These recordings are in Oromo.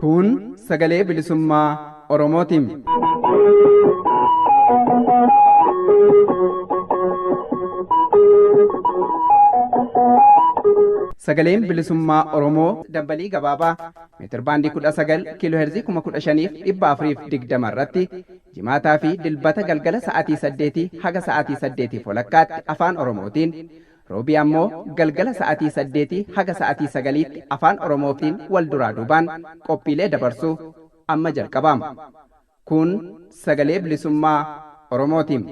Kun sagalee bilisummaa Oromootiin. Sagaleen bilisummaa Oromoo dambalii gabaabaa meetir baandii 19 kiiloo heerzii 15,420 irratti jimaataa fi dilbata galgala sa'aatii 8 haga sa'aatii 8 walakkaatti afaan Oromootiin roobii ammoo galgala sa'aatii 8 haga sa'aatii 9tti afaan Oromootiin wal duraa duubaan qophiilee dabarsuu amma jalqabama. Kun sagalee bilisummaa Oromootiin.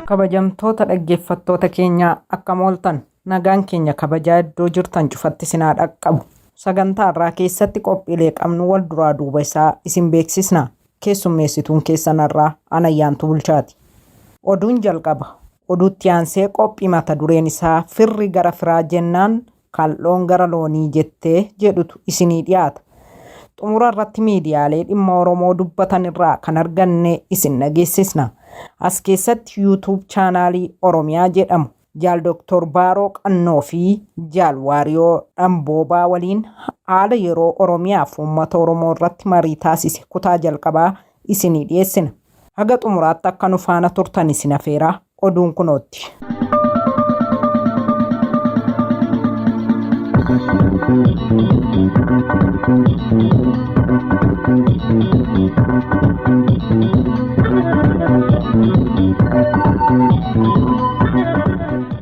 Kabajamtoota dhaggeeffattoota keenyaa akkam ooltan nagaan keenya kabajaa iddoo jirtan cufatti sinaa dhaqqabu. Sagantaa irraa keessatti qophiilee qabnu wal duraa duuba isaa isin beeksisna. Keessummeessituun keessanarraa Anayyaantu Bulchaati. Oduun jalqaba. Oduutti aansee qophii mata dureen isaa firri gara firaa jennaan kal'oon gara loonii jettee jedhutu isinii dhiyaata. Xumura irratti miidiyaalee dhimma Oromoo dubbatan irraa kan arganne isin dhageessisna. As keessatti YouTube chaanaalii Oromiyaa jedhamu Jaal Dr. Baaroo Qannoo fi Jaal Waariyoo Dhamboobaa waliin haala yeroo Oromiyaa fi uummata Oromoo irratti marii taasise kutaa jalqabaa isinii dhiyeessina. Haga xumuraatti akka nu faana turtan isin afeeraa oduun kunootti.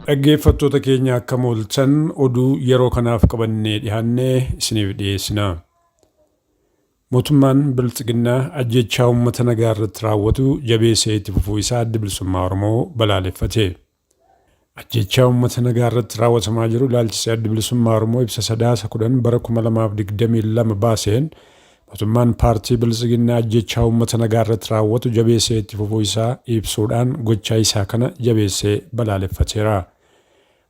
Dhaggeeffattoota keenya akkam ooltan oduu yeroo kanaaf qabannee dhiyaannee isiniif dhiyeessina. Mootummaan Biltsiginnaa ajjechaa uummata nagaa irratti raawwatu jabeessee itti fufuu isaa adda bilisummaa Oromoo balaaleffate. Ajjechaa uummata nagaa irratti raawwatamaa jiru ilaalchisee adda bilisummaa Oromoo ibsa sadaasa 10 bara 2022 baaseen mootummaan paartii Biltsiginnaa ajjechaa uummata nagaa irratti raawwatu jabeessee itti fufuu isaa ibsuudhaan gochaa isaa kana jabeessee balaaleffateera.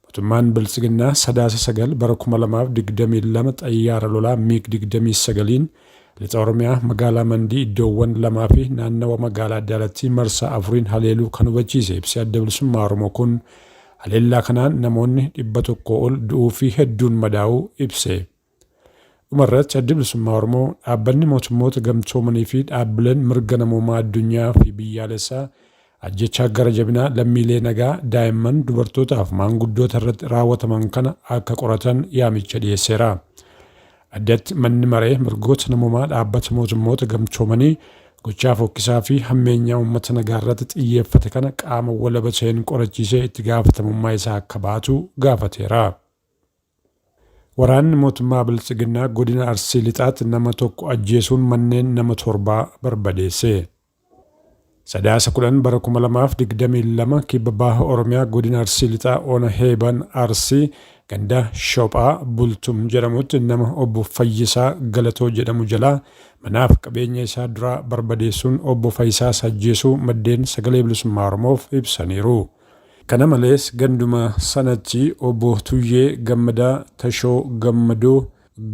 Mootummaan Biltsiginnaa sadaasa 9 bara 2022 xayyaara lolaa MiG 29 lixa Oromiyaa magaalaa Mandii iddoowwan lamaa fi naannawa magaalaa Daalattii marsaa afuriin haleeluu kan hubachiise ibsi adda bilisummaa Oromoo kun haleellaa kanaan namoonni 100 ol du'uu fi hedduun madaa'uu ibse. Dhumarratti adda bilisummaa Oromoo dhaabbanni mootummoota gamtoomanii fi dhaabbileen mirga namoomaa addunyaa fi biyyaalessaa ajjechaa gara jabinaa lammiilee nagaa daa'imman dubartootaaf maanguddoota irratti raawwataman kana akka qoratan yaamicha dhiyeesseera. Addatti manni maree mirgoota namoomaa dhaabbata mootummoota gamtoomanii gochaa fokkisaa fi hammeenyaa uummata nagaa irratti xiyyeeffate kana qaama walaba ta'een qorachiisee itti gaafatamummaa isaa akka baatu gaafateera. Waraanni mootummaa Biltsiginnaa godina Arsii lixaatti nama tokko ajjeesuun manneen nama 7 barbadeesse. Sadaasa 10 bara 2022 kibba baha Oromiyaa godina Arsii lixaa Ona Heeban Arsii ganda Shophaa Bultum jedhamutti nama obbo Fayyisaa Galatoo jedhamu jalaa manaaf qabeenya isaa dura barbadeessuun obbo Fayyisaa ajjeesuu maddeen sagalee bilisummaa Oromoof ibsaniiru. Kana malees ganduma sanatti obbo Tuyyee Gammadaa Tashoo Gammadoo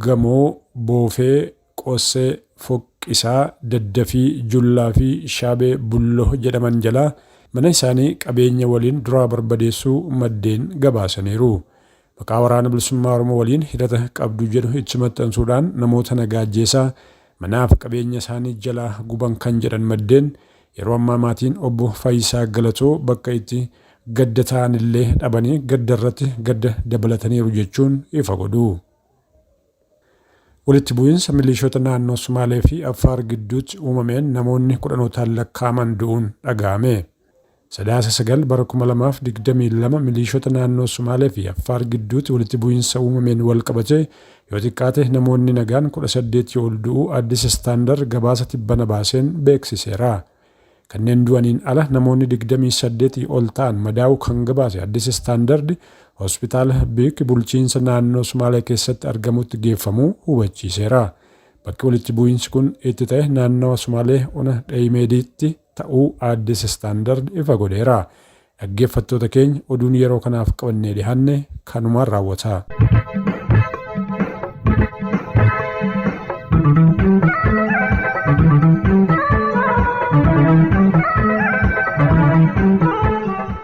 Gamoo Boofee Qossee Foqqisaa Daddafii Jullaa fi Shaabee Bulloo jedhaman jalaa mana isaanii qabeenya waliin dura barbadeessuu maddeen gabaasaniiru. Maqaa waraana bilisummaa Oromoo waliin hidhata qabdu jedhu itti maxxansuudhaan namoota nagaa ajjeesaa manaaf qabeenya isaanii jalaa guban kan jedhan maddeen yeroo ammaa maatiin obbo Fayyisaa Galatoo bakka itti gadda ta'an illee dhabanii gadda irratti gadda dabalataniiru jechuun ifa godhu. Walitti bu'iinsa milishoota naannoo Sumaalee fi Affaar gidduutti uumameen namoonni 10 lakkaa'aman du'uun dhaga'ame. Sadaasa 9 bara 2022 milishoota naannoo Sumaalee fi Affaar gidduutti walitti bu'iinsa uumameen wal qabate yoo xiqqaate namoonni nagaan 18 ol du'uu Addis Istaandard gabaasa tibbana baaseen beeksiseera. Kanneen du'aniin ala namoonni 28 ol ta'an madaa'uu kan gabaase Addis Istaandard hospitaala Biik bulchiinsa naannoo Sumaalee keessatti argamutti geeffamuu hubachiiseera. Bakki walitti bu'iinsi kun itti ta'e naannawa Sumaalee ona Dhayimeediitti ta'uu Addis Istaandard ifa godheera. Dhaggeeffattoota keenya oduun yeroo kanaaf qabannee dhiyaanne kanumaan raawwata.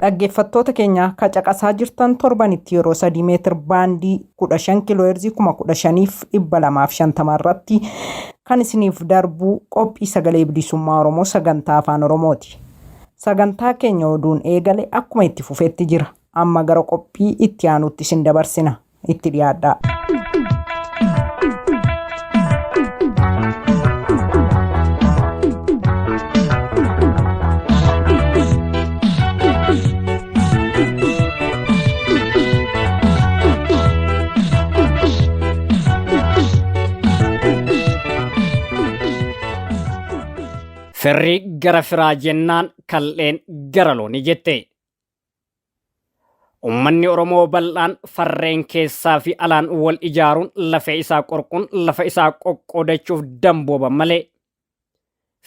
Dhaggeeffattoota keenya caqasaa jirtan torbanitti yeroo 3 meetir baandii 15 kiilooheerzii 15,250 irratti kan isiniif darbu qophii sagalee bilisummaa Oromoo sagantaa afaan Oromooti. Sagantaa keenya oduun eegale akkuma itti fufeetti jira. Amma gara qophii itti aanutti isin dabarsina. Itti dhiyaadhaa. Firri gara firaa jennaan kal'een gara loonii jette. Uummanni Oromoo bal'aan farreen keessaa fi alaan wal ijaaruun lafee isaa qorquun lafa isaa qoqqoodachuuf dambooban malee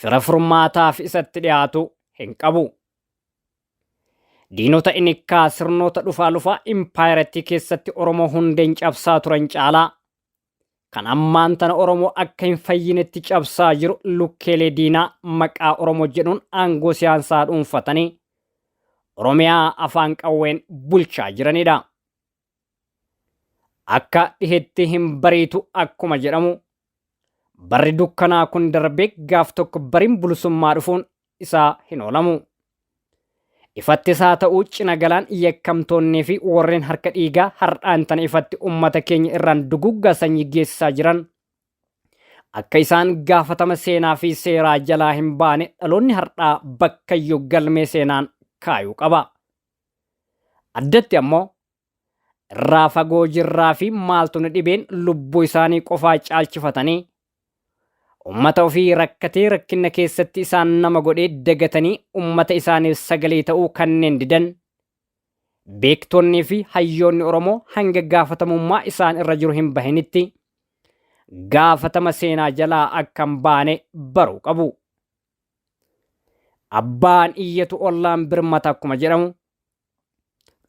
fira furmaataaf isatti dhiyaatu hin qabu. Diinota inikkaa sirnoota dhufaa lufaa impaayiratti keessatti Oromoo hundeen cabsaa turan caalaa kan ammaan tana Oromoo akka hin fayyinetti cabsaa jiru lukkeelee diinaa maqaa Oromoo jedhuun aangoo siyaasaa dhuunfatanii Oromiyaa afaan qawween bulchaa jiranidha. Akka dhiheetti hin bariitu akkuma jedhamu barri dukkanaa kun darbee gaaf tokko bariin bilisummaa dhufuun isaa hin oolamu. Ifatti isaa ta'uu cina galaan yakkamtoonnii fi warreen harka dhiigaa har'aan tana ifatti ummata keenya irraan duguggaa sanyii geessisaa jiran akka isaan gaafatama seenaa fi seeraa jalaa hin baane dhaloonni har'aa bakkayyuu galmee seenaan kaayuu qaba. Addatti ammoo irraa fagoo jirraa fi maaltu nu dhibeen lubbuu isaanii qofaa caalchifatanii ummata ofii rakkatee rakkina keessatti isaan nama godhee dagatanii ummata isaaniif sagalee ta'uu kanneen didan beektonnii fi hayyoonni Oromoo hanga gaafatamummaa isaan irra jiru hin bahinitti gaafatama seenaa jalaa akka hin baane baruu qabu. Abbaan iyyatu ollaan birmata akkuma jedhamu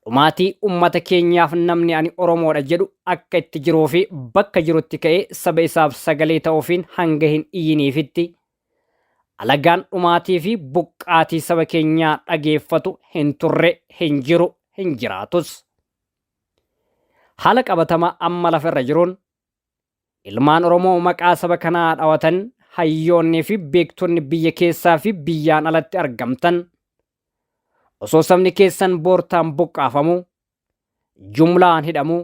dhumaatii ummata keenyaaf namni ani Oromoodha jedhu akka itti jiruu fi bakka jirutti ka'ee saba isaaf sagalee ta'uufiin hanga hin iyyiniifitti alagaan dhumaatii fi buqqaatii saba keenyaa dhageeffatu hin turre hin jiru hin jiraatus. Haala qabatama amma lafarra jiruun ilmaan Oromoo maqaa saba kanaa dhawatan hayyoonnii fi beektonni biyya keessaa fi biyyaan alatti argamtan osoo sabni keessan boortaan buqqaafamu jumlaan hidhamu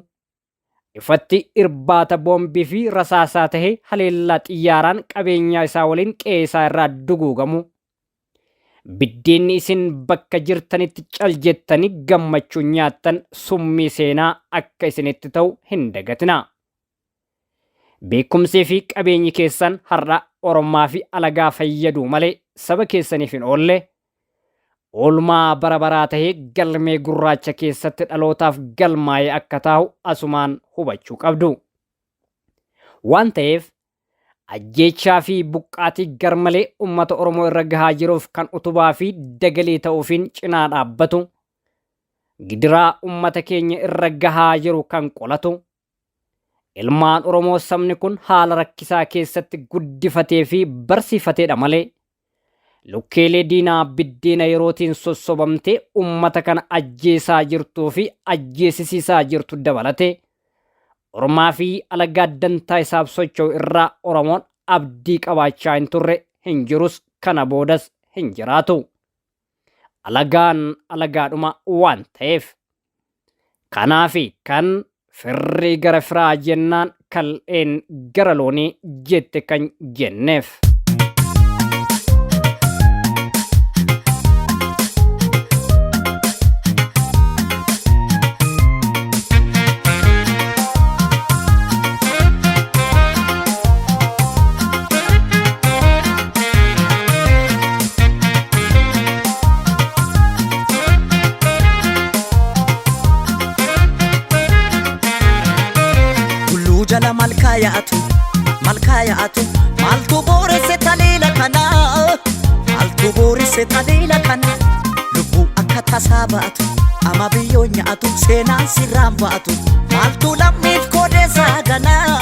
ifatti irbaata boombii fi rasaasaa tahee haleellaa xiyyaaraan qabeenyaa isaa waliin qe'ee isaa irraa duguugamu biddeenni isin bakka jirtanitti caljettanii gammachuun nyaattan summii seenaa akka isinitti ta'u hin dagatina. Beekumsii fi qabeenyi keessan har'a Oromaa fi alagaa fayyaduu malee saba keessaniif hin oolle oolmaa bara baraa tahee galmee gurraacha keessatti dhalootaaf galmaa'ee akka taa'u asumaan hubachuu qabdu. Waan ta'eef ajjeechaa fi buqqaatii garmalee ummata Oromoo irra gahaa jiruuf kan utubaa fi dagalee ta'uufiin cinaa dhaabbatu gidiraa ummata keenya irra gahaa jiru kan qolatu ilmaan Oromoo sabni kun haala rakkisaa keessatti guddifatee fi barsiifateedha malee lukkeelee diinaa biddeena yerootiin sossobamtee ummata kana ajjeesaa jirtuu fi ajjeesisiisaa jirtu dabalate Oromaa fi alagaa dantaa isaaf socho'u irraa Oromoon abdii qabaachaa hin turre hin jirus kana boodas hin jiraatu. Alagaan alagaadhuma waan ta'eef kanaafi kan firri gara firaa jennaan kal'een gara loonii jette kan jenneef. malkaaya'atu maaltu booresse taliila kana maaltu booresse taliila kana lubbuu akka tasaa ba'atu ama biyyoo nyaatu seenaan sirraan ba'atu maaltu lammiif koodeessaa ganaa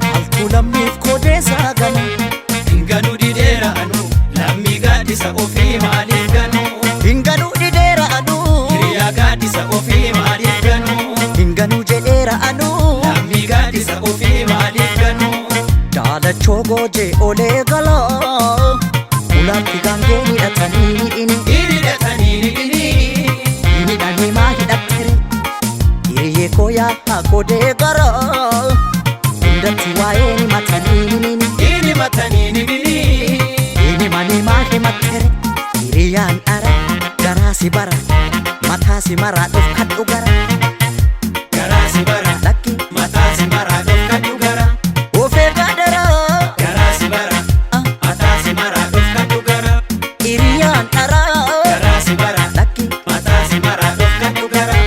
maaltu lammiif koodeessaa ganaa Hinganu didera anu lammi gadisa ofii maaliif ganu hinganu didera anu hiriyaa gadisa ofii maaliif ganu hinganu jedheera anu lammi gadisa ofii maaliif ganu daalachoo goojee olee galaa ulaatti gaangee hidhatanii hidhanii maa hidhattere hiriyyee koo yaa godee garaa hundatti waa'ee ni matanii ini mani maa himattere hiriyyaan ara garaa si bara mataa si maraa dhufkadhu gara garaa si bara lakki mataa si maraa dhufkadhu gara ofee gaadara garaa si bara mataa si maraa dhufkadhu gara hiriyyaan ara garaa si bara lakki mataa si maraa dhufkadhu gara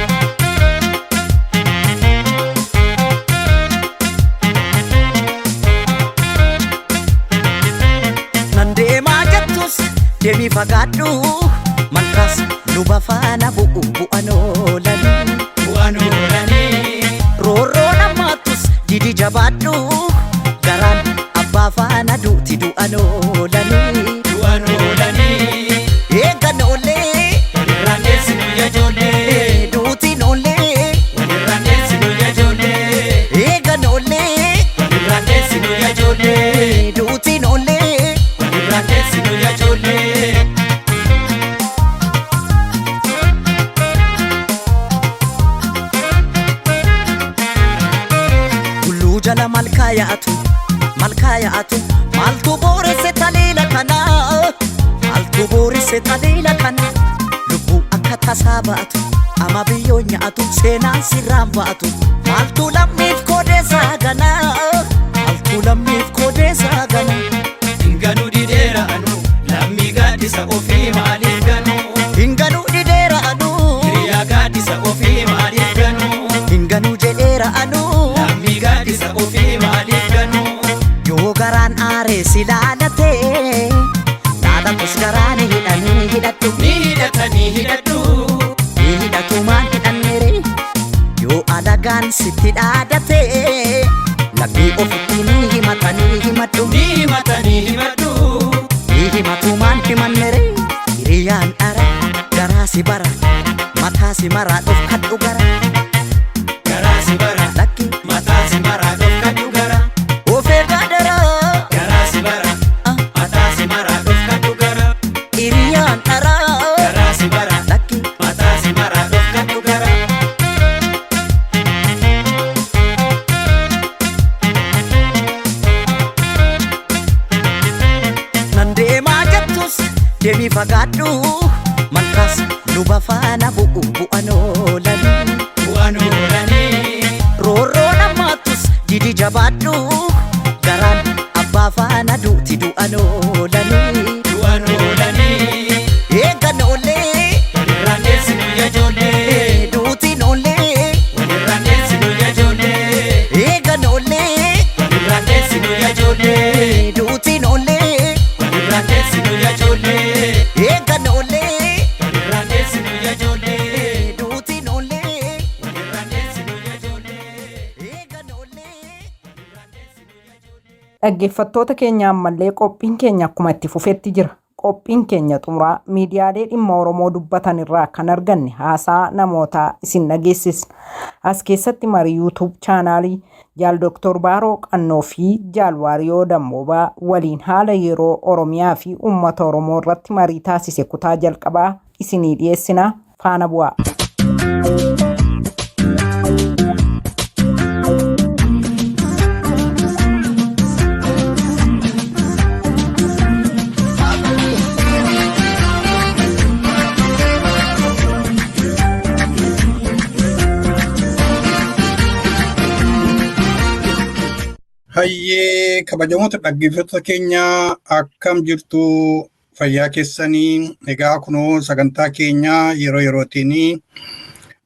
nan deemaa jettus deemii fagaadhu malkaas luba faana bu'an oolanii bu'aan oolanii roorroo namaattus didi jabaadhu garaan abbaa faana duuti du'an oolanii bu'aan oolanii eegan oollee walirraan deessinu yajoollee duutiin oollee walirraan deessinu yajoollee eegan oollee walirraan deessinu yajoollee duutiin oollee walirraan deessinu yajoollee Gulluu jala malkaaya'atu maaltu booresse taliila kana maaltu booresse taliila kana lubbuu akka tasaa ba'atu ama biyyoo nyaatu seenaan sirraan ba'atu maaltu lammiif koodeessaa ganaa maaltu lammiif koodeessaa ganaa Hinganu didera anu lammi gadisa ofii maaliif ganu hinganu didheera anu hiriyaa gadisa ofii maaliif ganu hinganu jedheera anu lammi gadisa ofii maaliif ganu yoo garaan aaree si laalatee laalatus garaan hidhanii hidhattu ni hidhatanii hidhadhu ni hidhatumaan hidhannere yoo alagaan sitti dhaadatee lammii ofitti ni himatanii himadhu ni himatanii himadhu ni himatumaan himannere hiriyyaan ara garaa si bara mataa si maraa dhufkadhu gara garaa si bara lakki mataa si maraa dhufkadhu gara ofee gaadara garaa si bara mataa si maraa dhufkadhu gara hiriyyaan ara garaa si bara lakki mataa si maraa dhufkadhu gara nan deemaa jettus deemii fagaadhu malkaas luba faana bu'an oolanii bu'aan oolanii roorroo namaattus didi jabaadhu garaan abbaa faana duuti du'an oolanii bu'aan oolanii eegan oollee walirraan deessinu yajoollee duutiin oollee walirraan deessinu yajoollee eegan oollee walirraan deessinu yajoollee duutiin oollee walirraan deessinu yajoollee eegan oollee walirraan deessinu yajoollee duutiin oollee walirraan deessinu yajoollee eegan oollee. Dhaggeeffattoota keenya ammallee qophiin keenya akkuma itti fufetti jira. Qophiin keenya xumuraa miidiyaalee dhimma Oromoo dubbatan irraa kan arganne haasaa namootaa isin dhageessisna. As keessatti marii YouTube chaanaalii Jaal Dr. Baaroo Qannoo fi Jaal Waariyoo Damboobaa waliin haala yeroo Oromiyaa fi uummata Oromoo irratti marii taasise kutaa jalqabaa isinii dhiyeessina faana bu'aa. Hayyee kabajamoota dhaggeeffattoota keenya akkam jirtu fayyaa keessanii egaa kunoo sagantaa keenya yeroo yerootiin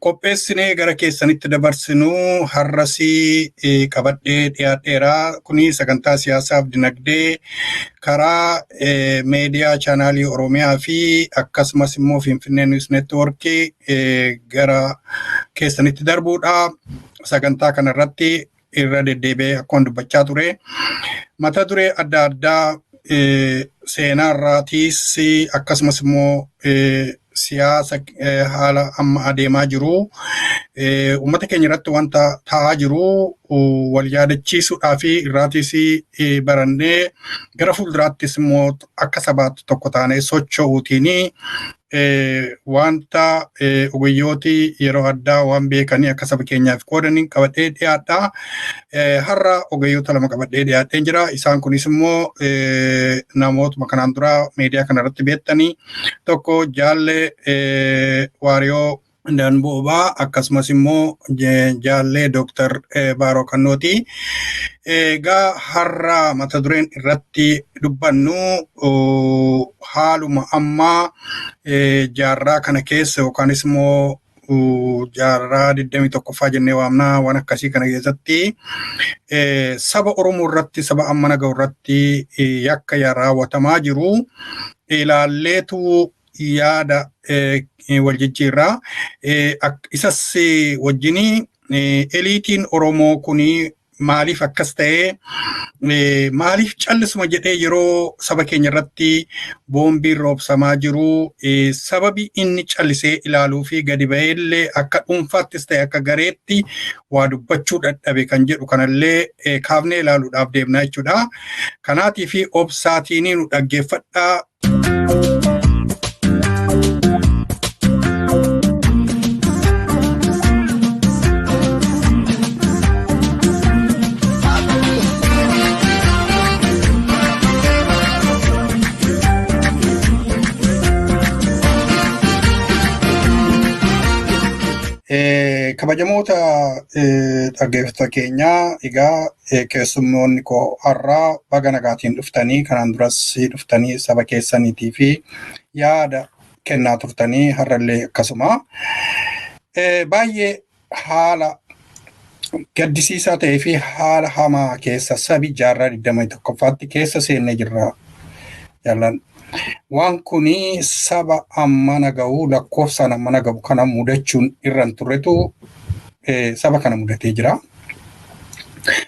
qopheessinee gara keessanitti dabarsinuu har'asii qabadhee dhiyaadheeraa kuni sagantaa siyaasaaf dinagdee karaa meediyaa chaanaalii Oromiyaa fi akkasumas immoo Finfinnee News Network gara keessanitti darbuudha. Sagantaa kanarratti irra deddeebi'ee akkuma dubbachaa ture. Mata duree adda addaa seenaa irraatiis akkasumas immoo siyaasa haala amma adeemaa jiru uummata keenya irratti wanta ta'aa jiru wal yaadachiisuudhaa fi irraatiis barannee gara fuulduraattis immoo akka sabaatti tokko taanee socho'uutiin wanta ogeeyyooti yeroo addaa waan beekanii akka saba keenyaaf qoodanii qabadhee dhiyaadha. Har'a ogeeyyoota lama qabadhee dhiyaadheen jira. Isaan kunis immoo namootuma kanaan dura miidiyaa kanarratti beektanii tokko Jaalle Waariyoo Danboobaa akkasumas immoo Jaalle Dr. Baaroo Kannooti. Egaa har'a mata dureen irratti dubbannu haaluma ammaa jaarraa kana keessa yookaanis immoo jaarraa 21ffaa jennee waamnaa waan akkasii kana keessatti saba Oromoo irratti saba amma naga'u irratti yakka raawwatamaa jiru ilaalleetu yaada wal jijjiirraa isas wajjinii eliitiin Oromoo kuni maaliif akkas ta'ee maaliif callisuma jedhee yeroo saba keenya irratti boombiin roobsamaa jiru sababi inni callisee ilaaluu fi gadi ba'eellee akka dhuunfaattis ta'e akka gareetti waa dubbachuu dadhabe kan jedhu kanallee kaafnee ilaaluudhaaf deemna jechuudha. Kanaatii fi obsaatiin nu dhaggeeffadhaa. Kabajamoota dhaggeeffattoota keenyaa egaa keessummoonni koo har'aa baga nagaatiin dhuftanii kanaan duras dhuftanii saba keessaniitii fi yaada kennaa turtanii har'allee akkasuma baay'ee haala gaddisiisaa ta'ee fi haala hamaa keessa sabi jaarraa 21ffaatti keessa seennee jirra jaallan. Waan kuni saba amma naga'u lakkoofsaan amma naga'u kana mudachuun irraan turretu saba kana mudatee jira.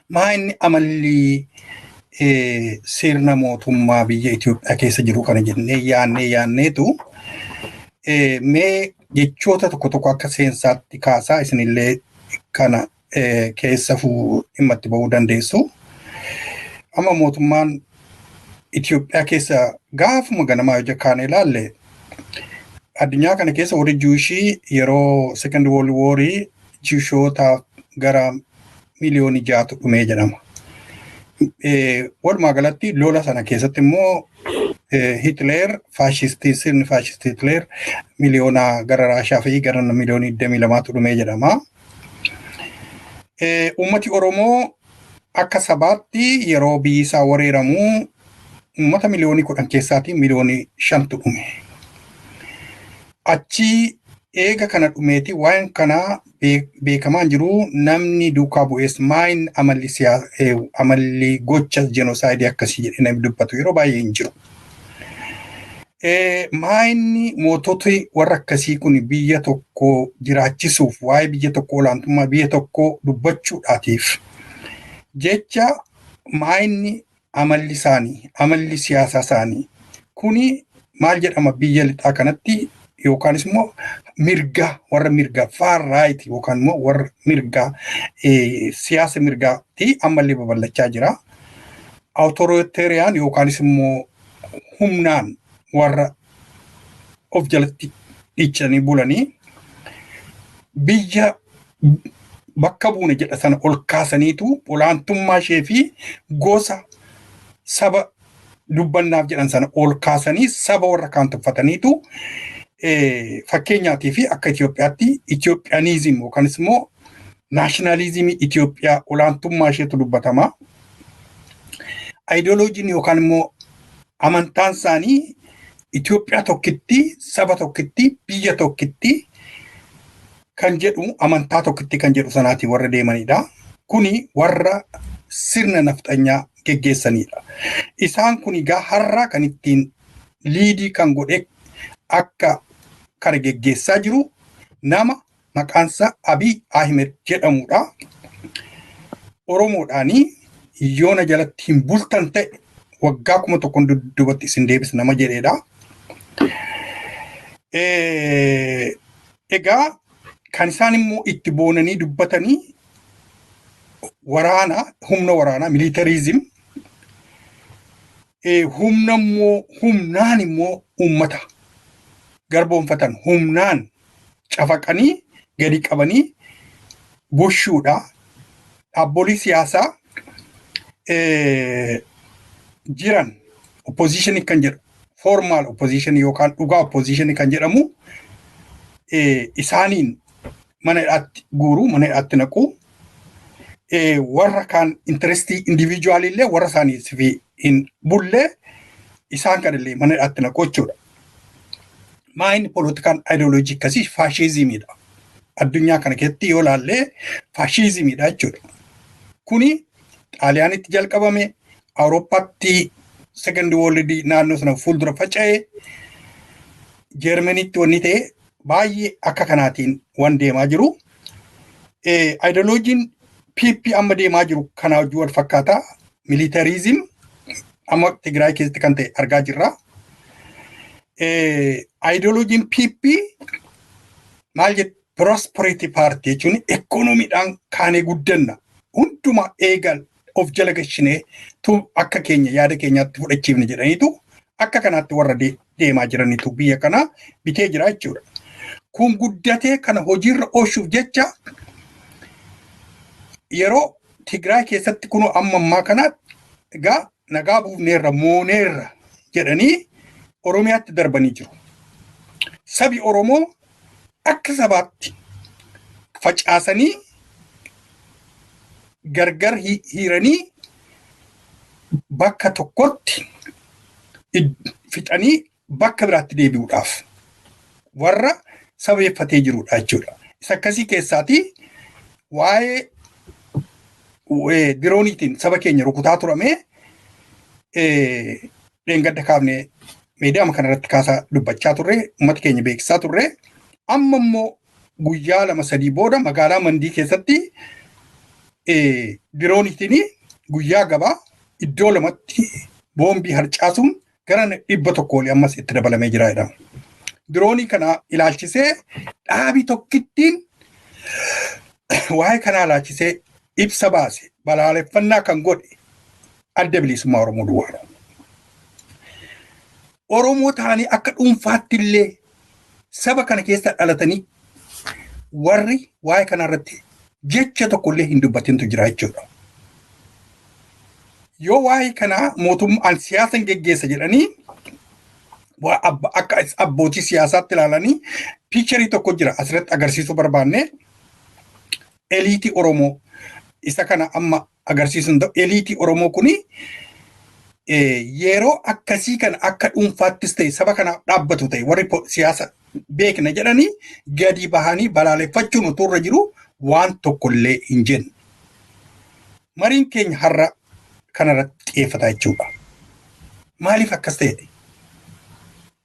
Maa inni amalli sirna mootummaa biyya Itoophiyaa keessa jiru kana jennee yaanneetu mee jechoota tokko tokko akka seensaatti kaasaa isinillee kana keessa dhimma itti ba'uu dandeessu. Amma mootummaan Itoophiyaa keessa gaafuma ganamaa yoo kaane ilaalle addunyaa kana keessa warri Juushii yeroo Second World War Juushoota gara miliyoonii 6 dhumee jedhama. Walumaa galatti lola sana keessatti immoo Hitler sirni faashistii Hitler miliyoona gara Raashaa fi gara miliyoonii 22 dhumee jedhama. Uummati Oromoo akka sabaatti yeroo biyyi isaa weeraramu uummata miliyoonii 10 keessaatii miliyoonii 5 dhume. Achi eega kana dhumeeti waan kana beekamaan jiru namni duukaa bu'ees maayin amalli gocha jenosaayidii akkasii jedhee namni dubbatu yeroo baay'ee hin jiru. Maayinni moototi warra akkasii kun biyya tokko jiraachisuuf waa'ee biyya tokko olaantummaa biyya tokko dubbachuudhaatiif jecha maayinni amalli isaanii amalli siyaasaa isaanii kuni maal jedhama biyya lixaa kanatti yookaanis immoo mirga warra mirga far right yookaan immoo warra mirga siyaasa mirgaatti ammallee babal'achaa jira. Awutoriteeriyaan yookaanis immoo humnaan warra of jalatti dhiichanii bulanii biyya bakka buune jedha sana ol kaasaniitu olaantummaa ishee fi gosa saba dubbannaaf jedhan sana ol kaasanii saba warra kaan tuffataniitu fakkeenyaatii fi akka Itoophiyaatti Itoophiyaanizim yookaanis immoo naashinaalizimii Itoophiyaa olaantummaa isheetu dubbatama. Ayidooloojiin yookaan immoo amantaan isaanii Itoophiyaa tokkitti, saba tokkitti, biyya tokkitti kan jedhu amantaa tokkotti kan jedhu sanaati warra deemanidha. Kuni warra sirna nafxanyaa geggeessanidha. Isaan kun egaa har'a kan ittiin liidii kan godhe akka kana geggeessaa jiru nama maqaansa Abiy Ahmed jedhamudha. Oromoodhaanii yoona jalatti hin bultan ta'e waggaa 1,000 dudduubatti isin deebisa nama jedheedha. Egaa kan isaan immoo itti boonanii dubbatanii waraana, humna waraanaa, militarizim, humnaan immoo uummata garboonfatan, humnaan cafaqanii gadi qabanii bushuudha. Dhaabbolii siyaasaa jiran opposition kan jedhu, formal opposition yookaan dhugaa opposition kan jedhamu isaaniin mana hidhaatti guuru, mana hidhaatti naqu. Warra kaan interestii individual illee warra isaaniif hin bulle isaan kanallee mana hidhaatti naqu jechuudha. Maayin political ideology akkasii faashizimiidha. Addunyaa kana keessatti yoo laallee faashizimiidha jechuudha. Kuni Xaaliyaanitti jalqabame, Awurooppaatti second world naannoo sana fuuldura faca'ee, Jeermaniitti wanni ta'e baay'ee akka kanaatiin waan deemaa jiru. Ideoloojiin PP amma deemaa jiru kana wajjin wal fakkaata. Militarizim amma Tigraay keessatti kan ta'e argaa jirra. Ideoloojiin PP maal jedhu prosperity party jechuun ekonomiidhaan kaanee guddanna. Hunduma eegal of jala gashinee tu akka keenya yaada keenyaatti fudhachiifne jedhaniitu akka kanaatti warra deemaa jiranitu biyya kana bitee jira jechuudha. Kun guddatee kana hojiirra oolchuuf jecha yeroo Tigraay keessatti kunu ammaa kana egaa nagaa buufneerra mooneerra jedhanii Oromiyaatti darbanii jiru. Sabi Oromoo akka sabaatti facaasanii gargar hiiranii bakka tokkotti fixanii bakka biraatti deebi'uudhaaf warra sabeeffatee jirudha jechuudha. Isa akkasii keessaati waa'ee dirooniitiin saba keenya rukutaa turame dheengadda kaafne miidiyaa kanarratti kaasaa dubbachaa turre, uummata keenya beeksisaa turre. Amma immoo guyyaa 2-3 booda magaalaa Mandii keessatti dirooniitiin guyyaa gabaa iddoo lamatti boombii harcaasuun gara 100 olii ammas itti dabalamee jira jedhama. Diroonii kana ilaalchisee dhaabii tokkittiin waa'ee kanaa ilaalchisee ibsa baase balaaleffannaa kan godhe adda bilisummaa Oromoo duwwaadha. Oromoo ta'anii akka dhuunfaatti illee saba kana keessa dhalatanii warri waa'ee kanarratti jecha tokkollee hin dubbatintu jira jechuudha. Yoo waa'ee kanaa mootummaan siyaasa geggeessa jedhanii akka abbootii siyaasaatti ilaalanii piicharii tokko jira asirratti agarsiisuu barbaanne. Eliitii Oromoo isa kana amma agarsiisuun ta'u eliitii Oromoo kuni yeroo akkasii kana akka dhuunfaattis ta'e saba kanaaf dhaabbatu ta'e warri siyaasa beekna jedhanii gadi bahanii balaaleffachuun utuu irra jiru waan tokkollee hin jenne. Mariin keenya har'a kanarratti xiyyeeffata jechuudha. Maaliif akkas ta'e?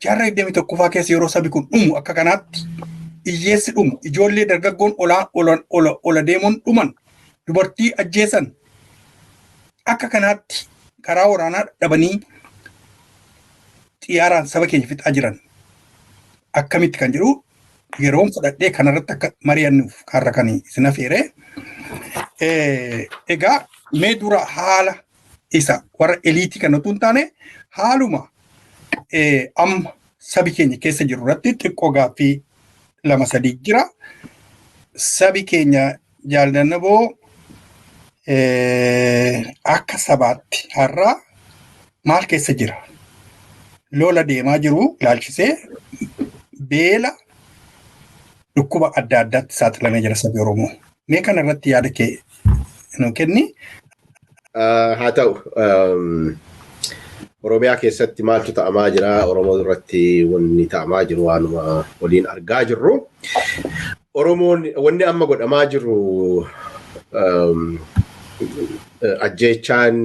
Jaarraa 21ffaa keessa yeroo sabi kun dhumu akka kanaatti hiyyeessi dhumu, ijoollee dargaggoon ola deemuun dhuman, dubartii ajjeesan akka kanaatti karaa waraanaa dhabanii xiyyaaraan saba keenya fixaa jiran akkamitti kan jedhu yeroon fudhadhee kanarratti akka mari'annuuf har'a kan isin affeere. Egaa mee dura haala isa warra eliitii kan utuu hin taane haaluma amma sabi keenya keessa jiru irratti xiqqoo gaaffii 2-3 jira. Sabi keenya jaalannaboo akka sabaatti har'a maal keessa jira? Lola deemaa jiru ilaalchisee beela dhukkuba adda addaatti saaxilamee jira sabi Oromoo. Mee kana irratti yaada kee nu kenni? Haa ta'u Oromiyaa keessatti maaltu ta'amaa jira? Oromoo irratti wanni ta'amaa jiru waanuma waliin argaa jirru. Oromoon wanni amma godhamaa jiru ajjeechaan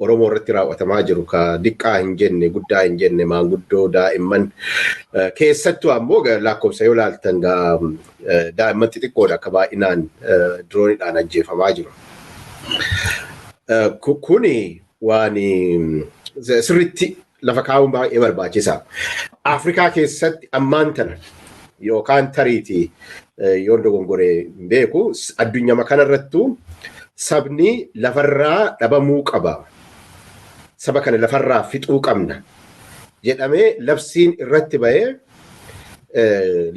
Oromoo irratti raawwatamaa jiru ka diqqaa hin jenne guddaa hin jenne maanguddoo daa'imman keessattuu ammoo lakkoofsa yoo ilaaltan daa'imman xixiqqoodha akka baay'inaan dirooniidhaan ajjeefamaa jiru. Kuni waan sirriitti lafa kaa'uun baay'ee barbaachisaa. Afrikaa keessatti ammaan tana yookaan tariitii yoo dogongoree hin beeku addunyaa kanarrattuu sabni lafarraa dhabamuu qaba. Saba kana lafarraa fixuu qabna jedhamee labsiin irratti ba'ee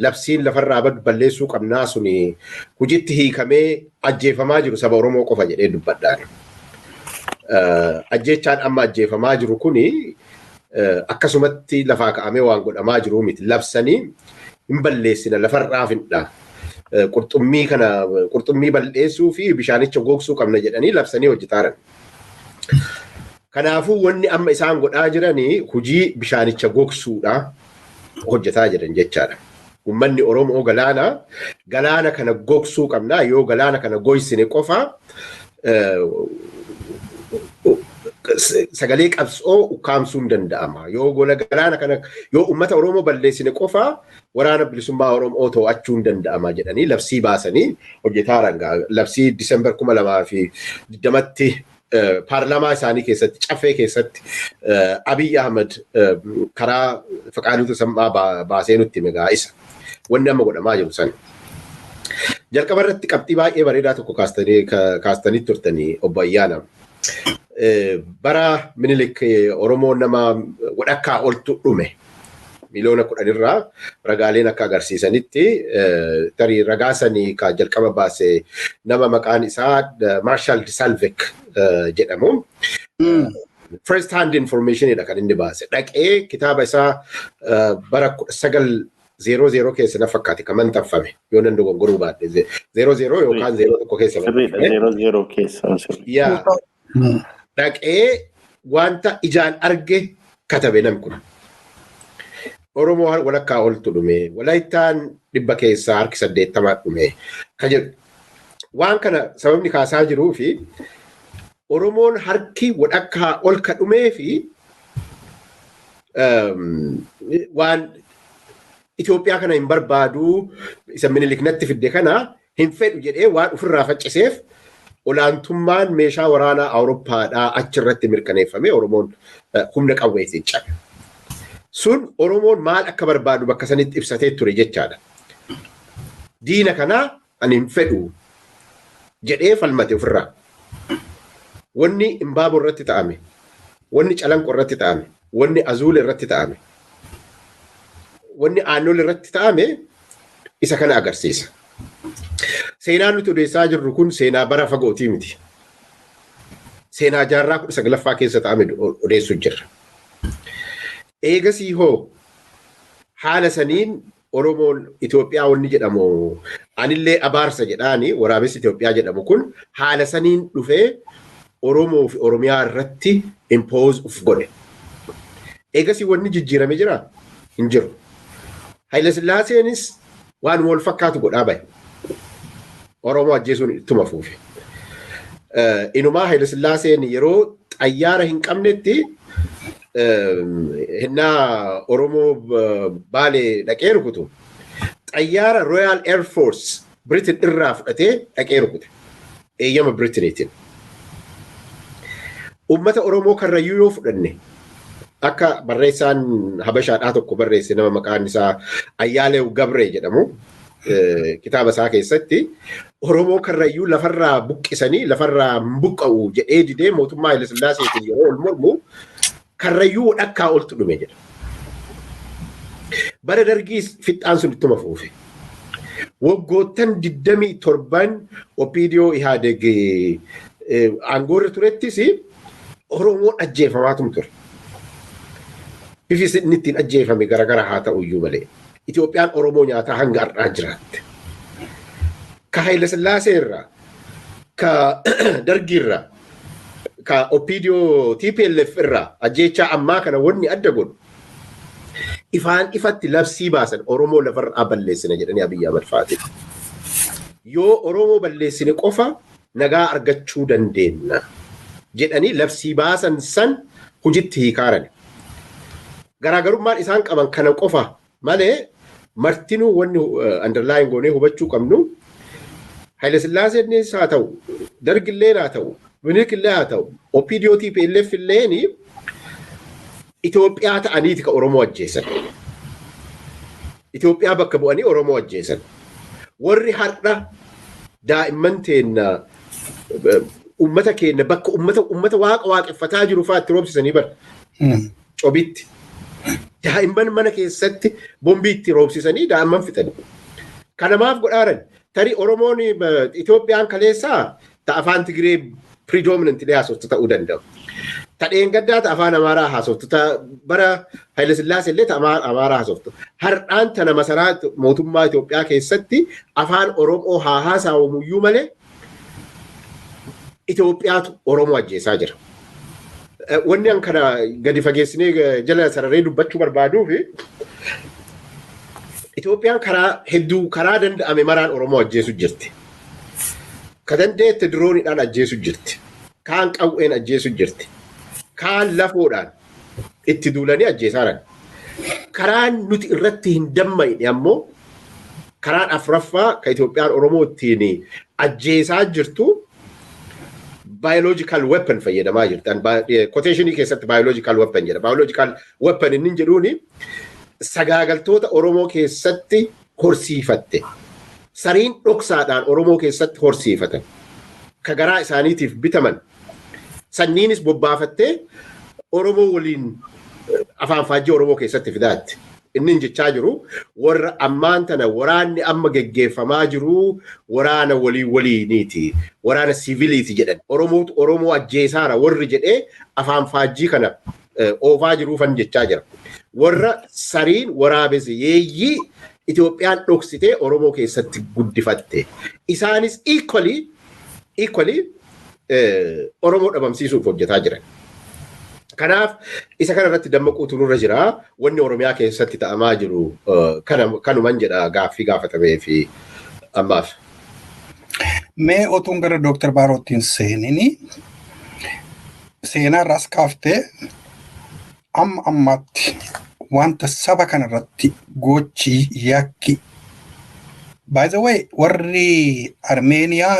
labsiin lafarraa balleessuu qabnaa suni hojiitti hiikamee ajjeefamaa jiru saba Oromoo qofa jedhee dubbadhaan. Ajjeechaan amma ajjeefamaa jiru kuni akkasumatti lafaa ka'amee waan godhamaa jiru miti. Labsanii hin balleessina lafarraa fixna. Qurxummii balleessuu fi bishaanicha gogsuu qabna jedhanii labsanii hojjetaaran. Kanaafuu wanni amma isaan godhaa jiranii hojii bishaanicha gogsuudha hojjetaa jiran jechaadha. Uummanni Oromoo galaana kana gogsuu qabnaa yoo galaana kana goysine qofa sagalee qabsoo ukkaamsuun danda'ama. Yoo galaana kana yoo uummata Oromoo balleessine qofa waraana bilisummaa Oromoo to'achuun danda'ama jedhanii labsii baasanii hojjetaaran. Labsii Disembar 2020tti paarlaamaa isaanii keessatti caffee keessatti Abiy Ahmed karaa Faqaaduu Tasammaa baasee nutti meegaa isa wanni amma godhamaa jiru san. Jalqaba irratti qabxii baay'ee bareedaa tokko kaastanii turtanii obbo Ayyaana. Bara Minilik Oromoo nama wadhakkaa oltu dhume miliyoona 10 irraa ragaaleen akka agarsiisanitti tarii ragaasanii ka jalqaba baase nama maqaan isaa Marshal Salvek jedhamu. First hand information dha kan inni baase. Dhaqee kitaaba isaa bara 1900 keessa na fakkaate kaman taffame yoo nan dogongoruu baadhe 00 yookaan 01 keessa 00 keessa. Yaa dhaqee wanta ijaan arge katabe nam kun. Oromoo walakkaa oltu dhume Walaayittaan 100 keessaa harki 80 dhume kan jedhu. Waan kana sababni kaasaa jiruu fi Oromoon harki walakkaa ol ka dhumee fi waan Itoophiyaa kana hin barbaadu isa Minilik natti fidde kana hin fedhu jedhee waan ofirraa facciseef olaantummaan meeshaa waraanaa Awurooppaadhaa achirratti mirkaneeffame Oromoon humna qawweetiin cabe. Sun Oromoon maal akka barbaadu bakka sanitti ibsatee ture jechaadha. Diina kanaa ani hin fedhu jedhee falmate ofirraa. Wanni Imbaaboo irratti ta'ame, wanni Calanqoo irratti ta'ame, wanni Azuul irratti ta'ame, wanni Aannol irratti ta'ame isa kana agarsiisa. Seenaan nuti odeessaa jirru kun seenaa bara fagootii miti. Seenaa jaarraa 19ffaa keessa ta'ame odeessuu jirra. Eegasii hoo haala saniin Oromoon Itoophiyaa wanni jedhamu anillee abaarsa jedhaani waraabessi Itoophiyaa jedhamu kun haala saniin dhufee Oromoo fi Oromiyaa irratti impose uf godhe. Eegasii wanni jijjiirame jira? Hin jiru. Haile Sillaaseenis waan wal fakkaatu godhaa bahe. Oromoo ajjeesuun ittuma fuufe. Inumaa Haile Sillaaseen yeroo xayyaara hin qabnetti hinnaa Oromoo Baalee dhaqee rukutu. Xayyaara Royal Air Force Britain irraa fudhatee dhaqee rukute. Eeyyama Britaniitiin. Uummata Oromoo Karrayyuu yoo fudhanne akka barreessaan Habashaadhaa tokko barreesse nama maqaan isaa Ayyaalew Gabree jedhamu kitaaba isaa keessatti Oromoo Karrayyuu lafarraa buqqisanii lafarraa buqqa'u jedhee didee mootummaa Haile Sillaaseetiin yeroo ol mormu Karrayyuu dhakkaa oltu dhume jedha. Bara Dargii fixaan sun ittuma fuufe. Waggoottan 27 Opiidiyoo Ihaadeg aangoorra turettis Oromoon ajjeefamaatum ture. Bifis inni ittiin ajjeefame garagara haa ta'u iyyuu malee. Itoophiyaan Oromoo nyaataa hanga har'aa jiraatte. Ka Haile Sillaasee irraa, ka Dargii irraa, ka Opiidiyoo TPLF irraa ajjeechaa ammaa kana wanni adda godhu. ifaan ifatti labsii baasan Oromoo lafarraa balleessina jedhanii Abiyyi Ahmad fa'aati. Yoo Oromoo balleessine qofa nagaa argachuu dandeenya jedhanii labsii baasan san hojiitti hiikaaran. Garaagarummaan isaan qaban kana qofa malee martinuu wanni underlying goonee hubachuu qabnu Haile Sillaaseenis haa ta'u, Dargillee haa ta'u, Minilikillee haa ta'u, OPDO TPLF illee Itoophiyaa ta'aniiti ka Oromoo ajjeesan. Itoophiyaa bakka bu'anii Oromoo ajjeesan. Warri har'a daa'imman teenna ummata keenya bakka ummata waaqa waaqeffataa jiru fa'aatti roobsisanii bara. Cobitti. Daa'imman mana keessatti bombii itti roobsisanii daa'imman fixanii. Kanamaaf godhaaran tarii Oromoon Itoophiyaan kaleessaa ta'a afaan Tigiree predominantly haasoftu ta'uu danda'u. Tadheen gaddaa ta'a afaan Amaaraa haasoftu ta'a bara Haile Sillaasee illee ta'a Amaaraa haasoftu. Har'aan tana masaraa mootummaa Itoophiyaa keessatti afaan Oromoo haa haasa'amuyyuu malee Itoophiyaatu Oromoo ajjeesaa jira. Wanni an kana gadi fageessinee jala sararee dubbachuu barbaaduufi Itoophiyaan karaa danda'ame maraan Oromoo ajjeesu jirti. Ka dandeette dirooniidhaan ajjeesu jirti. Kaan qawween ajjeesu jirti. Kaan lafoodhaan itti duulanii ajjeesaaran. Karaan nuti irratti hin dammaqne ammoo karaan afuraffaa ka Itoophiyaan Oromoo ittiin ajjeesaa jirtu biological weapon fayyadamaa jirtan. Quotationii keessatti biological weapon jedha. Biological weapon inni jedhuuni sagaagaltoota Oromoo keessatti horsiifatte. Sariin dhoksaadhaan Oromoo keessatti horsiifatan. Ka garaa isaaniitiif bitaman. Sanniinis bobbaafattee Oromoo waliin afaan faajjii Oromoo keessatti fidaatti. Inni jechaa jiru warra ammaan tana waraanni amma geggeeffamaa jiru waraana waliiniiti. Waraana siviiliiti jedhan. Oromoo ajjeesaara warri jedhee afaan faajjii kana oofaa jiruufan jechaa jira. Warra sariin waraabesse yeeyyii Itoophiyaan dhoksitee Oromoo keessatti guddifatte. Isaanis equally Oromoo dhabamsiisuuf hojjetaa jiran. Kanaaf isa kana irratti dammaquutu nurra jira. Wanni Oromiyaa keessatti ta'amaa jiru kanuman jedha gaaffii gaafatamee fi ammaaf. Mee otuun gara Dr. Baarootiin seenini seenaa irraas kaaftee ammaatti wanta saba kanarratti gochi yakki. By the way, warri Armeeniyaa,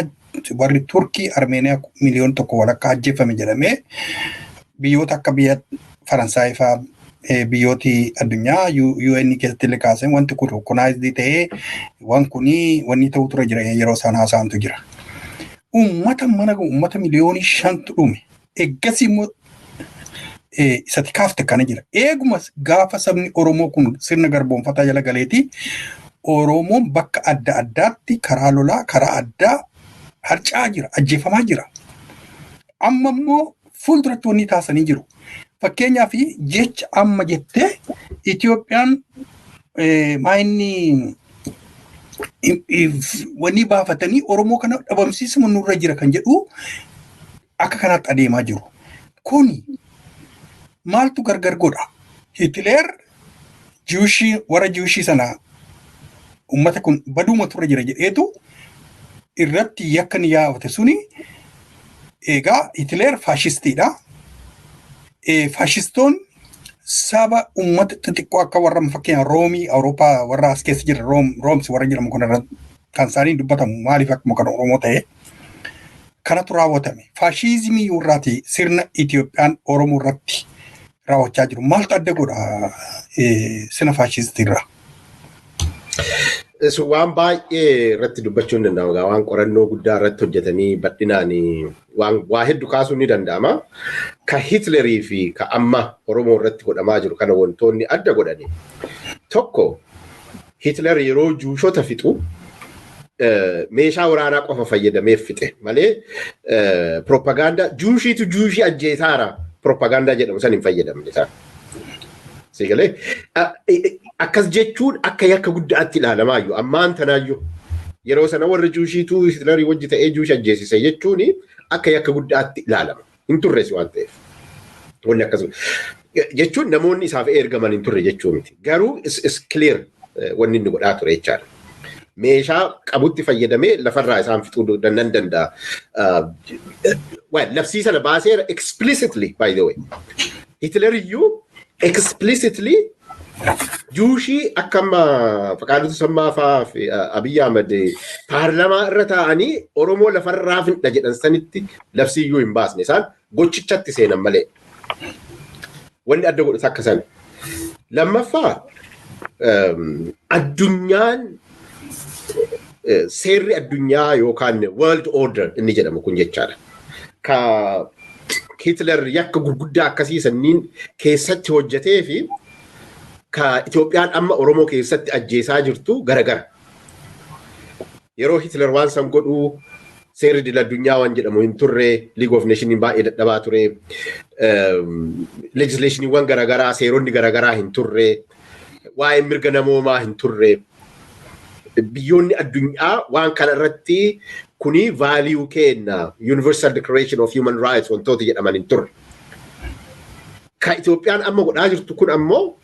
warri Turkii Armeeniyaa miliyoona tokko walakkaa ajjeeffame jedhamee biyyoota akka biyya Faransaay fa'aa biyyooti addunyaa UN keessatti illee kaasan wanti kun recognized ta'ee wanni ta'u ture jira yeroo isaan haasa'antu jira. Uummata miliyoonii 5 dhume. Eeggasii immoo isatti kaafte kana jira. Eegumas gaafa sabni Oromoo kun sirna garboonfataa jala galeeti Oromoon bakka adda addaatti karaa lolaa karaa addaa harcaa jira, ajjeefamaa jira. Amma immoo fuulduratti wanni taasanii jiru. Fakkeenyaaf jecha amma jettee Itoophiyaan maayinni wanni baafatanii Oromoo kana dhabamsiisuun nurra jira kan jedhu akka kanaatti adeemaa jiru. Kuni maaltu gargar godha? Hitler warra Jiwushii sana uummata kun baduuma turre jira jedheetu irratti yakka ni yaafate suni egaa Hitler faashistiidha. Faashistoon saba uummata xixiqqoo akka warra fakkeenyaaf Roomii Awurooppaa warra as keessa jira Roomsi warra jedhamu kanarra kan isaanii dubbatamu maaliif akkuma kan Oromoo ta'e kanatu raawwatame. Faashizimii irraati sirna Itoophiyaan Oromoo irratti raawwachaa jiru. Maaltu adda godha sirna faashistiirraa? Waan baay'ee irratti dubbachuun danda'ama. Waan qorannoo guddaa irratti hojjetanii bal'inaan waa hedduu kaasuun ni danda'ama. Ka Hitlerii fi ka amma Oromoo irratti godhamaa jiru kana wantoonni adda godhani. Tokko Hitler yeroo Juushota fixu meeshaa waraanaa qofa fayyadameef fixe malee propagaandaa Juushiitu Juushii ajjeesaara propagaandaa jedhamu san hin fayyadamne isaan. Sigalee akkas jechuun akka yakka guddaatti ilaalamaa jiru. Ammaan tanaayyuu yeroo sana warri Juushiitu Hitlerii wajji ta'ee Juushi ajjeesise jechuun akka yakka guddaatti ilaalama. Hin turres waan ta'eef. Wanni akkasuma. jechuun namoonni isaaf ergaman hin turre jechuu miti. Garuu is clear wanni inni godhaa ture jechaadha. Meeshaa qabutti fayyadamee lafarraa isaan fixuu danda'a. Labsii sana baaseera explicitly by the way. Hitler iyyuu explicitly Juushii akkama Faqaaduu Tasammaa fa'aa fi Abiyyi Ahmad paarlamaa irra taa'anii Oromoo lafarraa fidha jedhan sanitti labsii iyyuu hin baasne. Isaan gochichatti seenan malee. Wanni adda godhatu akka sana. Lammaffaa addunyaan seerri addunyaa yookaan world order inni jedhamu kun jechaadha. Ka Hitler yakka gurguddaa akkasii sanniin keessatti hojjetee fi ka Itoophiyaan amma Oromoo keessatti ajjeesaa jirtu garagara. Yeroo Hitler waan san godhuu seerri idil addunyaa waan jedhamu hin turre, League of Nations baay'ee dadhabaa ture, legislationiiwwan garagaraa, seeronni garagaraa hin turre, waa'ee mirga namoomaa hin turre. Biyyoonni addunyaa waan kana irratti kuni value kenna, Universal Declaration of Human Rights wantoota jedhaman hin turre. Ka Itoophiyaan amma godhaa jirtu kun ammoo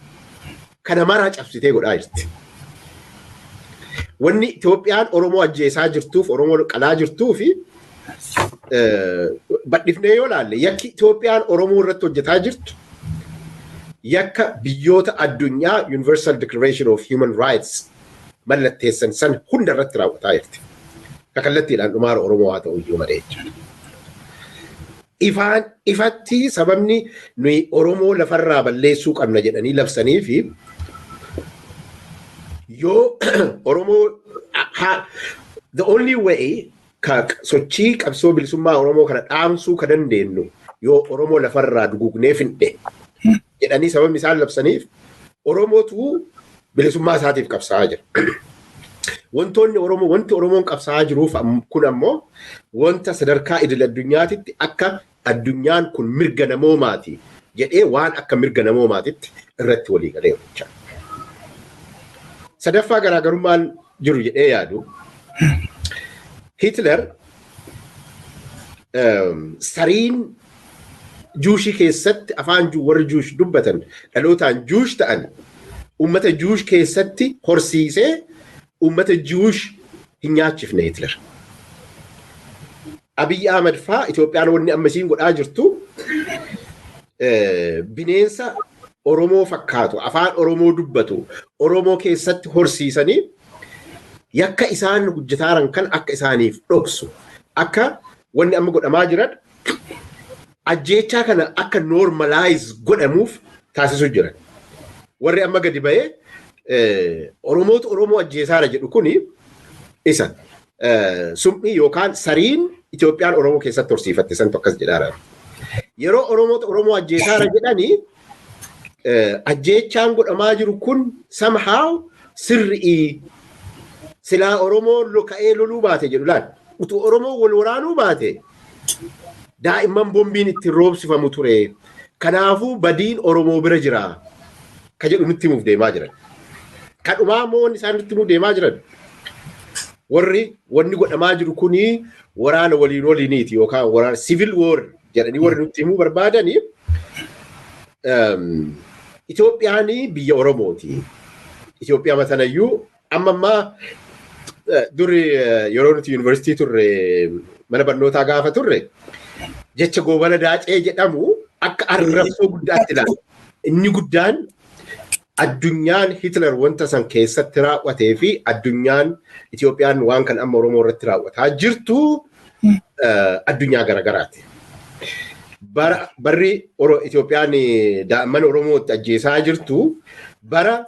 kana maraa cabsitee godhaa jirti. Wanni Itoophiyaan Oromoo ajjeesaa jirtuuf, Oromoo qalaa jirtuu fi badhifnee yoo laalle yakki Itoophiyaan Oromoo irratti hojjetaa jirtu yakka biyyoota addunyaa Universal Declaration of Human Rights mallatteessan san hunda irratti raawwataa jirti. Kallattiidhaan dhumaara Oromoo haa ta'u iyyuu malee jechuudha. Ifatti sababni nuyi Oromoo lafarraa balleessuu qabna jedhanii labsanii fi yoo Oromoo the only way ka sochii qabsoo bilisummaa Oromoo kana dhaamsuu ka dandeenyu yoo Oromoo lafarraa dugugnee fidhe jedhanii sababni isaan labsaniif Oromootu bilisummaa isaatiif qabsaa'aa jira. Wanti Oromoon qabsaa'aa jiruuf kun ammoo wanta sadarkaa idil addunyaatitti akka addunyaan kun mirga namoomaati jedhee waan akka mirga namoomaatitti irratti walii galee hojjechaa. Sadaffaa garaagarummaan jiru jedhee yaadu Hitler sariin Juushii keessatti afaan warri Juush dubbatan dhalootaan Juush ta'an ummata Juush keessatti horsiisee ummata Juush hin nyaachifne Hitler. Abiyyi Ahmad fa'aa Itoophiyaan wanni ammasiin godhaa jirtu bineensa Oromoo fakkaatu, afaan Oromoo dubbatu, Oromoo keessatti horsiisanii yakka isaan hojjetaaran kan akka isaaniif dhoksu, akka wanni amma godhamaa jiran ajjeechaa kana akka normalize godhamuuf taasisuu jiran. Warri amma gadi ba'ee Oromoo ajjeesaara jedhu kuni isa summii yookaan sariin Itoophiyaan Oromoo keessatti horsiifatte santu akkas jedhaara. Yeroo Oromoo ajjeesaara jedhanii ajjeechaan godhamaa jiru kun somehow sirrii silaa Oromoo ka'ee loluu baate jedhu laal. Utuu Oromoo wal waraanuu baate daa'imman bombiin ittiin roobsifamu ture. Kanaafuu badiin Oromoo bira jira. Ka jedhu nutti himuuf deemaa jiran. Kadhumaa immoo wanni isaan nutti himuuf deemaa jiran. Wanni godhamaa jiru kuni waraana waliiniiti yookaan waraana civil war jedhanii warri nutti himuu barbaadanii Itoophiyaan biyya Oromooti. Itoophiyaa matanayyuu ammaa duri yeroo nuti yuunivarsiitii turre mana barnootaa gaafa turre jecha goobana daacee jedhamu akka arrabsoo guddaatti ilaala. Inni guddaan addunyaan Hitler wanta san keessatti raawwatee fi addunyaan Itoophiyaan waan kan amma Oromoo irratti raawwataa jirtu addunyaa garagaraati. Barri Itoophiyaan daa'imman Oromootti ajjeesaa jirtu bara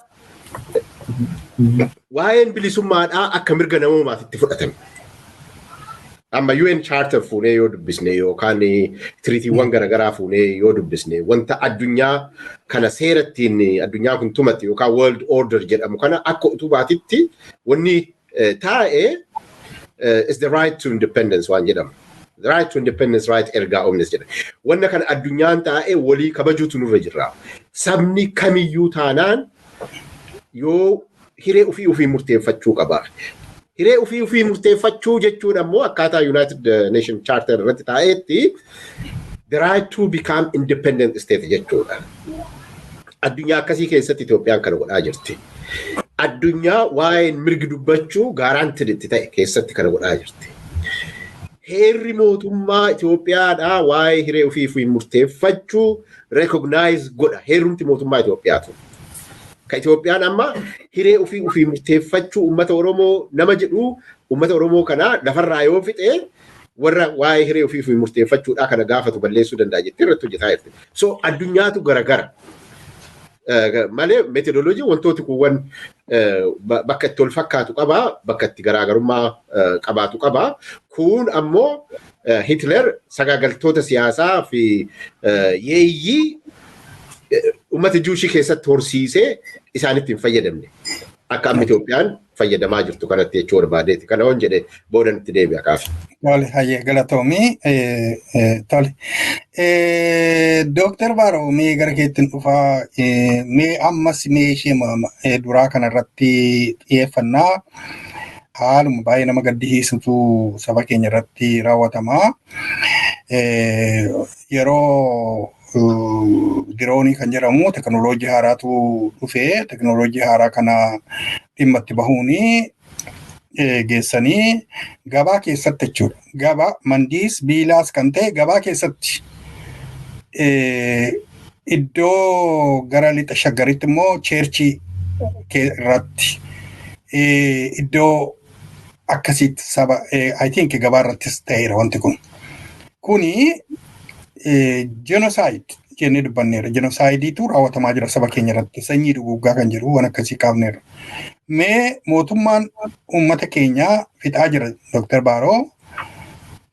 waa'een bilisummaadhaa akka mirga namoomaatitti fudhatame. Amma UN Charter fuunee yoo dubbisne yookaan tiriitiiwwan garagaraa fuunee yoo dubbisne wanta addunyaa kana seerattiin addunyaa kun tumatti yookaan world order jedhamu kana akka utubaatitti wanni taa'ee is the right to independence waan jedhamu. The right to independence, right ergaa omnes jedha. Wanna kana addunyaan taa'ee walii kabajuutu nurra jirra. Sabni kamiyyuu taanaan yoo hiree ofii murteeffachuu qaba. Hiree ofii murteeffachuu jechuun ammoo akkaataa United Nations Charter irratti taa'eetti the right to become independent state jechuudha. Addunyaa akkasii keessatti Itoophiyaan kana godhaa jirti. Addunyaa waa'een mirgi dubbachuu guaranteed itti ta'e keessatti kana godhaa jirti. Heerri mootummaa Itoophiyaadhaa waa'ee hiree ofii murteeffachuu recognize godha. Heerumti mootummaa Itoophiyaatu. Ka Itoophiyaan amma hiree ofii murteeffachuu uummata Oromoo nama jedhu uummata Oromoo kana lafarraa yoo fixe warra waa'ee hiree ofii murteeffachuudhaa kana gaafatu balleessuu danda'a jettee irratti hojjetaa jirti. So addunyaatu garagara. Malee metodoloojii wantooti kuuwwan bakka itti ol fakkaatu qabaa, bakka itti garaagarummaa qabaatu qabaa. Kun ammoo Hitler sagaagaltoota siyaasaa fi yeeyyii uummata Juushii keessatti horsiisee isaanitti hin fayyadamne. Akka amma Itoophiyaan fayyadamaa jirtu kanatti jechuu barbaadeeti. Kana waan jedhe boodan itti deebi'a kaafi. Tole hayyee galatoomii. Tole. Dooktar Baaroo mee gara keettiin dhufaa mee ammas mee ishee duraa kanarratti xiyyeeffannaa haaluma baay'ee nama gaddisiisutu saba keenya irratti raawwatamaa. Yeroo diroonii kan jedhamu teknooloojii haaraatu dhufee teknooloojii haaraa kana dhimma itti bahuuni geessanii gabaa keessatti jechuudha. Gabaa mandiis biilaas kan ta'e gabaa keessatti iddoo gara lixa shaggaritti immoo cheerchii irratti iddoo akkasitti saba I think gabaa irrattis ta'eera wanti kun. Kuni genocide jennee dubbanneera. Genocideetu raawwatamaa jira saba keenya irratti. Sanyii duguuggaa kan jedhu waan akkasii kaafneera. Mee mootummaan uummata keenyaa fixaa jira Dr. Baaroo.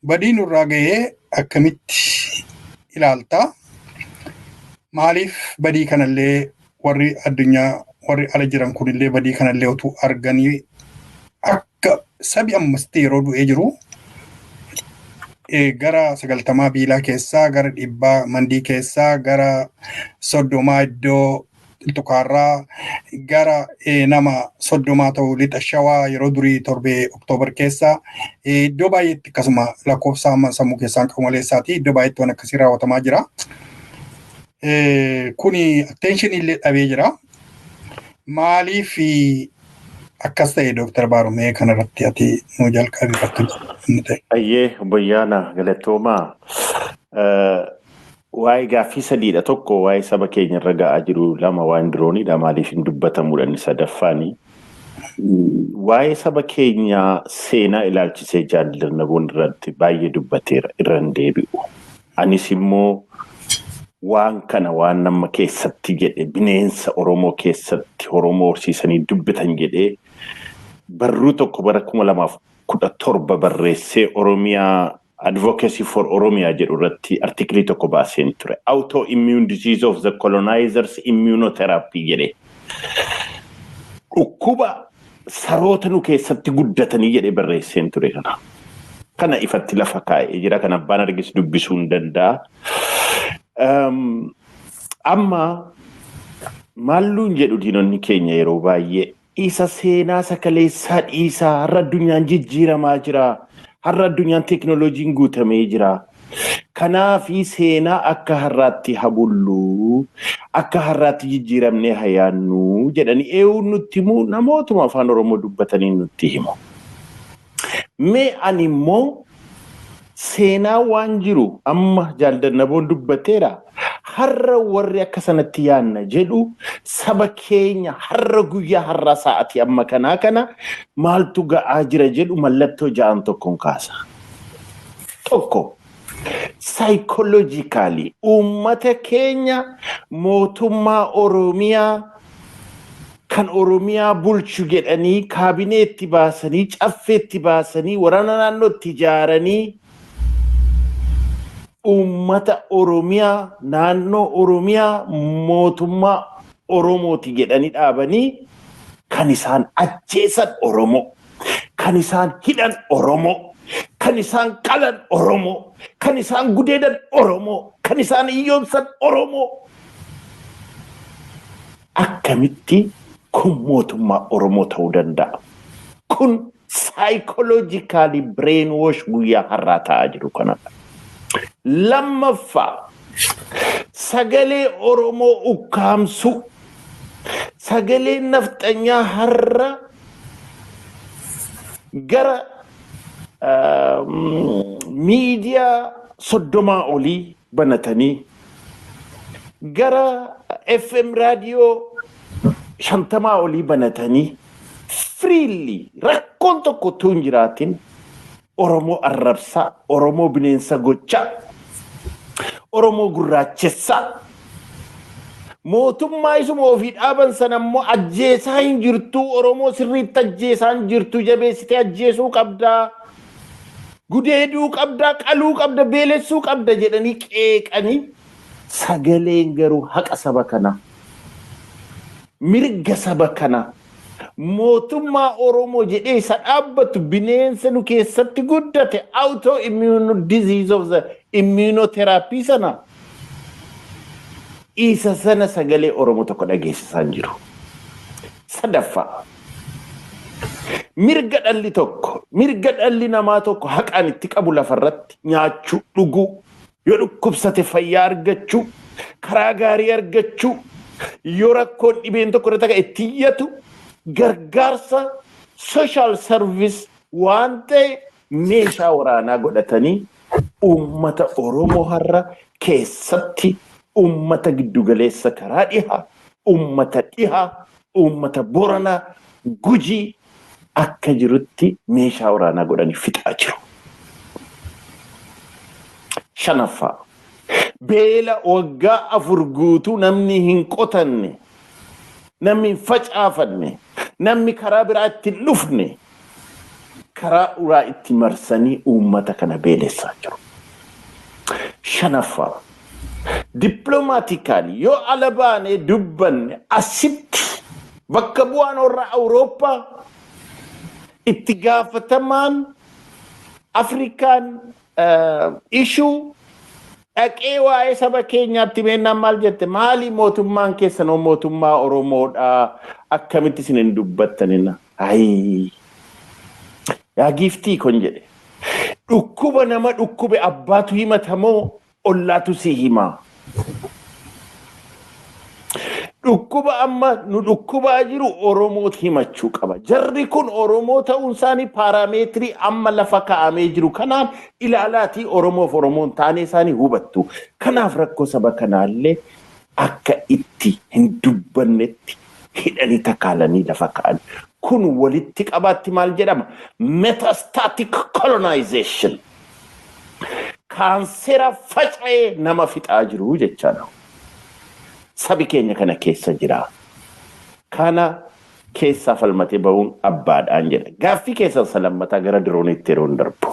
Badii nurraa ga'ee akkamitti ilaalta? Maaliif badii kanallee warri addunyaa warri ala jiran kunillee badii kanallee utuu arganii akka sabi ammasti yeroo du'ee jiru gara 90 biilaa keessaa gara 100 mandii keessaa gara 30 iddoo Tultukaarraa gara nama 30 ta'uu lixa shawaa yeroo durii torbee Oktoobar keessaa iddoo baay'eetti akkasuma lakkoofsa sammuu keessaan qabu maleessaati iddoo baay'eetti waan akkasii raawwatamaa jira. Kuni attention illee dhabee jira. Maaliif akkas ta'e Dr. Baaroo mee kanarratti ati nu jalqabifatu ta'e. Ayyee obboyyaana galatoomaa. Waa'ee gaaffii sadiidha. Tokko waa'ee saba keenya irra ga'aa jiru, lama waan dirooniidha maaliif hin dubbatamuudha inni sadaffaani. Waa'ee saba keenya seenaa ilaalchisee jaallannaboon irratti baay'ee dubbateera irra hin deebi'u. Anis immoo waan kana waan nama keessatti jedhe bineensa Oromoo keessatti Oromoo horsiisanii dubbatan jedhee barruu tokko bara 2017 barreessee Oromiyaa Advocacy for Oromia jedhu irratti artiklii tokko baaseen ture. Autoimmune disease of the colonizers immunotherapy jedhe. Dhukkuba saroota nu keessatti guddatanii jedhe barreesseen ture kana. Kana ifatti lafa kaa'ee jira. Kan abbaan argis dubbisuu hin danda'a. Amma maalluun jedhu diinonni keenya yeroo baay'ee isa seenaa sakaleessaa dhiisaa har'a addunyaan jijjiiramaa jira. Har'a addunyaan teknooloojiin guutamee jira. Kanaafi seenaa akka har'aatti habullu, akka har'aatti jijjiiramnee hayaannu jedhanii eewuun nutti himu namootuma afaan Oromoo dubbatanii nutti himu. Mee ani immoo seenaa waan jiru amma jaallannaboon dubbateera. Har'a warri akka sanatti yaanna jedhu saba keenya har'a guyyaa har'a sa'atii amma kana maaltu ga'aa jira jedhu mallattoo ja'an tokkoon kaasa. Tokko psychologically uummata keenya mootummaa Oromiyaa kan Oromiyaa bulchu jedhanii kaabineetti baasanii caffeetti baasanii waraana naannootti ijaaranii ummata Oromiyaa naannoo Oromiyaa mootummaa Oromooti jedhanii dhaabanii kan isaan ajjeesan Oromoo, kan isaan hidhan Oromoo, kan isaan qalan Oromoo, kan isaan gudeedan Oromoo, kan isaan hiyyoomsan Oromoo. Akkamitti kun mootummaa Oromoo ta'uu danda'a? Kun psychologically brainwash guyyaa har'aa ta'aa jiru kanadha. Lammaffaa sagalee Oromoo ukkaamsu sagalee nafxanyaa har'a gara miidiyaa 30 olii banatanii gara FM raadiyoo 50 olii banatanii freely rakkoon tokko utuu hin jiraatin Oromoo arrabsaa, Oromoo bineensa gochaa, Oromoo gurraachessaa. Mootummaa isuma ofii dhaaban sana immoo ajjeesaa hin jirtu, Oromoo sirriitti ajjeesaa hin jirtu, jabeessitee ajjeesuu qabdaa, gudeeduu qabdaa, qaluu qabda, beelessuu qabda jedhanii qeeqanii sagaleen garuu haqa saba kana, mirga saba kana, mootummaa Oromoo jedhee isa dhaabbatu bineensa nu keessatti guddate autoimmune disease of the immunotherapy sana isa sana sagalee Oromoo tokko dhageessisaa jiru. Sadaffaa mirga dhalli tokko, mirga dhalli namaa tokko haqaan itti qabu lafarratti nyaachuu, dhuguu, yoo dhukkubsate fayyaa argachuu, karaa gaarii argachuu, yoo rakkoon dhibeen tokko irratti itti iyyatu gargaarsa social service waan ta'e meeshaa waraanaa godhatanii uummata Oromoo har'a keessatti uummata giddugaleessa karaa dhihaa, uummata dhihaa, uummata Boranaa, Gujii akka jirutti meeshaa waraanaa godhanii fixaa jiru. Shanaffaa beela waggaa 4 guutuu namni hin qotanne, namni hin facaafanne, namni karaa biraa itti dhufne karaa uraa itti marsanii uummata kana beelessaa jiru. Shanaffaa dippiloomaatikaali yoo ala baanee dubbanne asitti bakka bu'aan warra Awurooppaa itti gaafatamaan Afrikaan ishuu dhaqee waa'ee saba keenyaatti meennaan maal jette? Maali mootummaan keessanoo mootummaa Oromoodhaa akkamitti isin hin dubbattanina? Yaa giiftii kon jedhe. Dhukkuba nama dhukkube abbaatu himatamoo ollaatu si himaa? Dhukkuba amma nu dhukkubaa jiru Oromooti himachuu qaba. Jarri kun Oromoo ta'uun isaanii paaraameetirii amma lafa kaa'amee jiru. Kanaaf ilaalaatii Oromoof Oromoon taanee isaanii hubattu. Kanaaf rakkoo saba kanaallee akka itti hin dubbannetti hidhanii takaalanii lafa kaa'an. Kun walitti qabaatti maal jedhama? Metastatic colonization. Kaansera faca'ee nama fixaa jiru jechaadha. Sabi keenya kana keessa jira. Kana keessaa falmatee ba'uun abbaadhaan jedha. Gaaffii keessan salammataa gara dirooniitti yeroo darbu.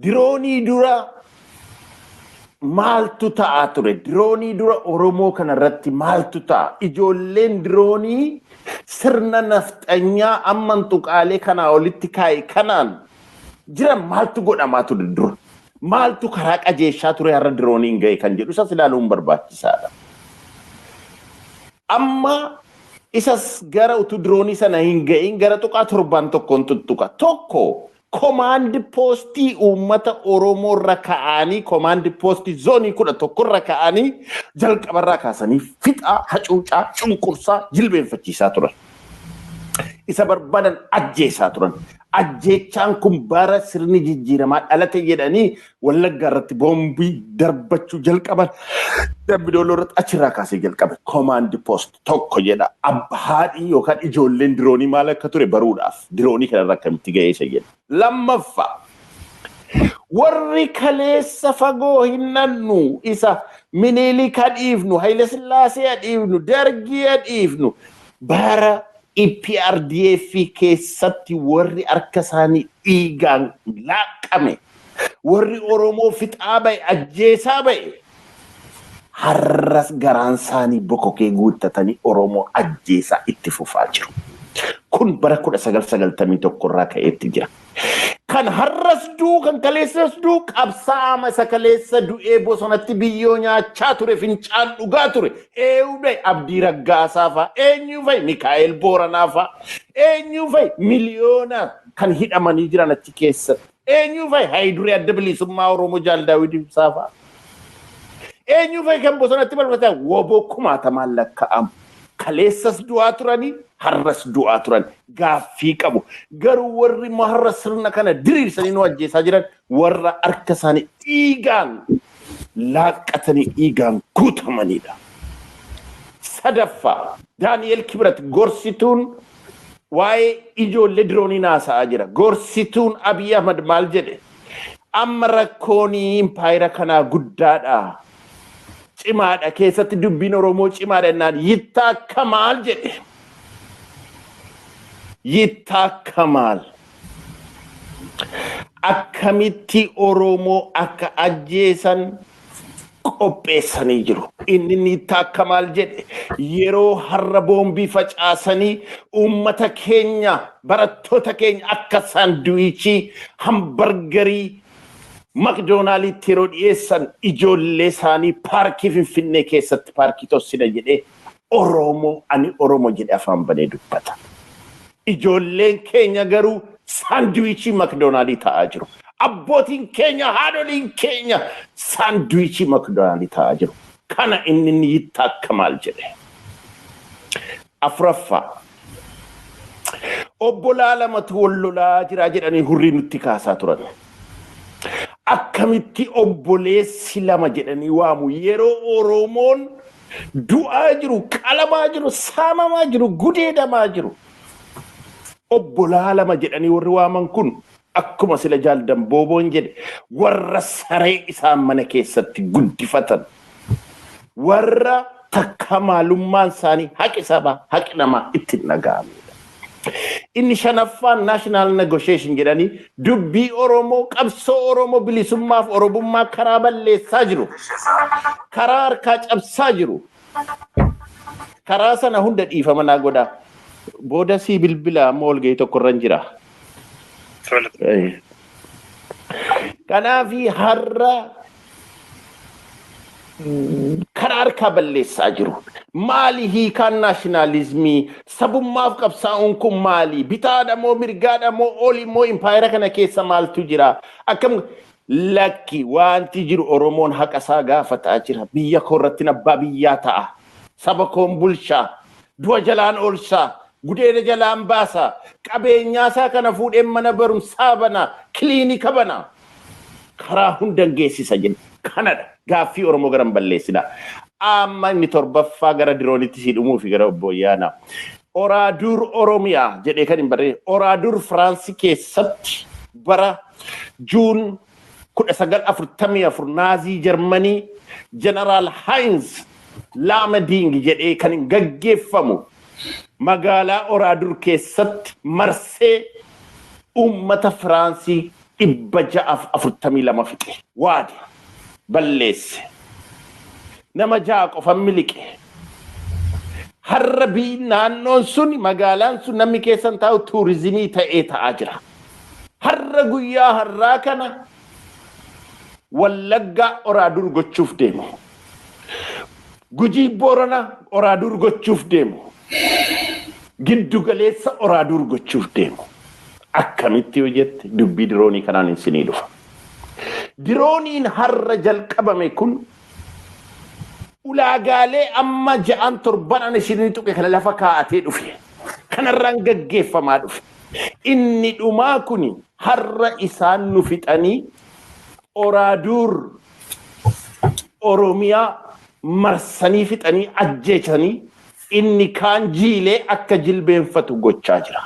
Diroonii dura maaltu ta'aa ture? Diroonii dura Oromoo kanarratti maaltu ta'a? Ijoolleen diroonii sirna nafxanyaa amman tuqaalee kanaa olitti kaa'e kanaan jiran maaltu godhamaa ture dura? Maaltu karaa qajeeshaa ture har'a dirooniin ga'e kan jedhu isas ilaaluun barbaachisaadha. Amma isas gara utuu diroonii sana hin ga'in gara tuqaa 7 tuttuqa. Tokko komaandi poostii uummata Oromoo irra ka'anii komaandi poostii zoonii 11 irra ka'anii jalqabarraa kaasanii fixaa, hacuucaa, cunqursaa, jilbeenfachiisaa turan. Isa barbaadan ajjeesaa turan. Ajjeechaan kun bara sirni jijjiiramaa dhalate jedhanii Wallaggaa irratti boombii darbachuu jalqaban. Dambidooloo irratti achirraa kaasee jalqaban. Komaandi poost tokko jedha. Haadhii yookaan ijoolleen diroonii maal akka ture baruudhaaf diroonii kanarra akkamitti ga'ee isa jedha. Lammaffaa warri kaleessa fagoo hin nannu isa Minilik dhiifnu, Haile Sillaasee dhiifnu, Dargii dhiifnu bara EPRDF keessatti warri harka isaanii dhiigaan laaqame warri Oromoo fixaa ba'e ajjeesaa ba'e har'as garaan isaanii bokokee guuttatanii Oromoo ajjeesaa itti fufaa jiru. Kun bara 1991 irraa ka'eetti jira. Kan har'as duu kan kaleessas duu qabsaa'ama isa kaleessa du'ee bosonatti biyyoo nyaachaa ture fincaan dhugaa ture. Eewuudhe Abdii Raggaasaa fa'a, eenyu fa'i Mikaa'el Booranaa fa'a, eenyu fa'i miliyoona kan hidhamanii jiran achi keessatti. Eenyu fa'i hayduree adda bilisummaa Oromoo Jaal Daawit Ibsaa fa'a. Eenyu fa'i kan bosonatti balfatan woboo kumaatamaan lakkaa'amu. Kaleessas du'aa turanii har'as du'aa turan gaaffii qabu. Garuu warri har'a sirna kana diriirsanii nu ajjeesaa jiran warra harka isaanii dhiigaan laaqqatanii dhiigaan guutamanidha. Sadaffaa Daani'el Kibrat gorsituun waa'ee ijoollee diroonii haasa'aa jira. Gorsituun Abiy Ahmad maal jedhe? Amma rakkoon impaayera kanaa guddaadha. Cimaadha keessatti dubbiin Oromoo cimaadha jennaan Yittaa Kamaal jedhe. Yittaa Kamaal akkamitti Oromoo akka ajjeesan qopheessanii jiru. Inni Yittaa Kamaal jedhe yeroo har'a boombii facaasanii uummata keenya barattoota keenya akka saanduwichii hambargarii Makdoonaalitti yeroo dhiyeessan ijoollee isaanii paarkii Finfinnee keessatti paarkii tossina jedhee Oromoo ani Oromoo jedhee afaan banee dubbata. Ijoolleen keenya garuu saanduwichii Makdoonaalii ta'aa jiru. Abbootiin keenya haadholiin keenya saanduwichii Makdoonaalii ta'aa jiru. Kana inni Yittaa Kamaal jedhe. Afuraffaa obbolaa lamatu wal lolaa jira jedhanii hurrii nutti kaasaa turan. Akkamitti obboleessi lama jedhanii waamu yeroo Oromoon du'aa jiru, qalamaa jiru, saamamaa jiru, gudeedamaa jiru. Obbolaa lama jedhanii warri waaman kun akkuma sila Jaal Dambooboon jedhe warra saree isaan mana keessatti guddifatan. Warra takka maalummaan isaanii haqi sabaa, haqi namaa itti dhaga'amedha. Inni shanaffaan national negotiation jedhanii dubbii Oromoo qabsoo Oromoo bilisummaaf Oromummaa karaa balleessaa jiru. Karaa harkaa cabsaa jiru. Karaa sana hunda dhiifama naa godhaa. Booda sii bilbila amma walgahii tokkorran jira. Kanaafi har'a karaa harkaa balleessaa jiru. Maali hiikaan naashinaalizimii sabummaaf qabsaa'uun kun maali? Bitaadha moo mirgaadha moo oli moo impaayera kana keessa maaltu jira? Akkam lakki wanti jiru Oromoon haqa isaa gaafataa jira. Biyya koorratti abbaa biyyaa ta'a. Saba koon bulchaa. Du'a jalaan oolchaa. Gudeeda jalaan baasaa. Qabeenyaasaa kana fuudheen mana barumsaa banaa. Kiliinika banaa. Karaa hundan geessisa jedhe. Kanadha. Gaaffii Oromoo garan balleessidha. Amma inni torbaffaa gara diroonitti si dhumuufi gara obbo Ayyaanaa. Oraadur Oromiyaa jedhee kan hin barree. Oraadur Firaansii keessatti bara Juun 1944 Naazii Jarmanii Jeneraal Heinz Laamadiing jedhee kan hin gaggeeffamu magaalaa Oraadur keessatti marsee uummata Firaansii 642 fixe. Waadi balleesse. Nama ja'a qofan miliqe. Har'a naannoon sun magaalaan sun namni keessan taa'u tuurizimii ta'ee ta'aa jira. Har'a guyyaa har'aa kana Wallaggaa Oraadur gochuuf deemu. Gujii Boorana Oraadur gochuuf deemu. Giddu galeessa Oraadur gochuuf deemu. Akkamitti yoo jette dubbii diroonii kanaan isinii dhufa. Dirooniin har'a jalqabame kun ulaagaalee amma ja'an torban isinii tuqe kana lafa kaa'atee dhufe. Kanarraan gaggeeffamaa dhufe. Inni dhumaa kun har'a isaan nu fixanii Oraadur Oromiyaa marsanii fixanii ajjeechanii inni kaan jiilee akka jilbeenfatu gochaa jira.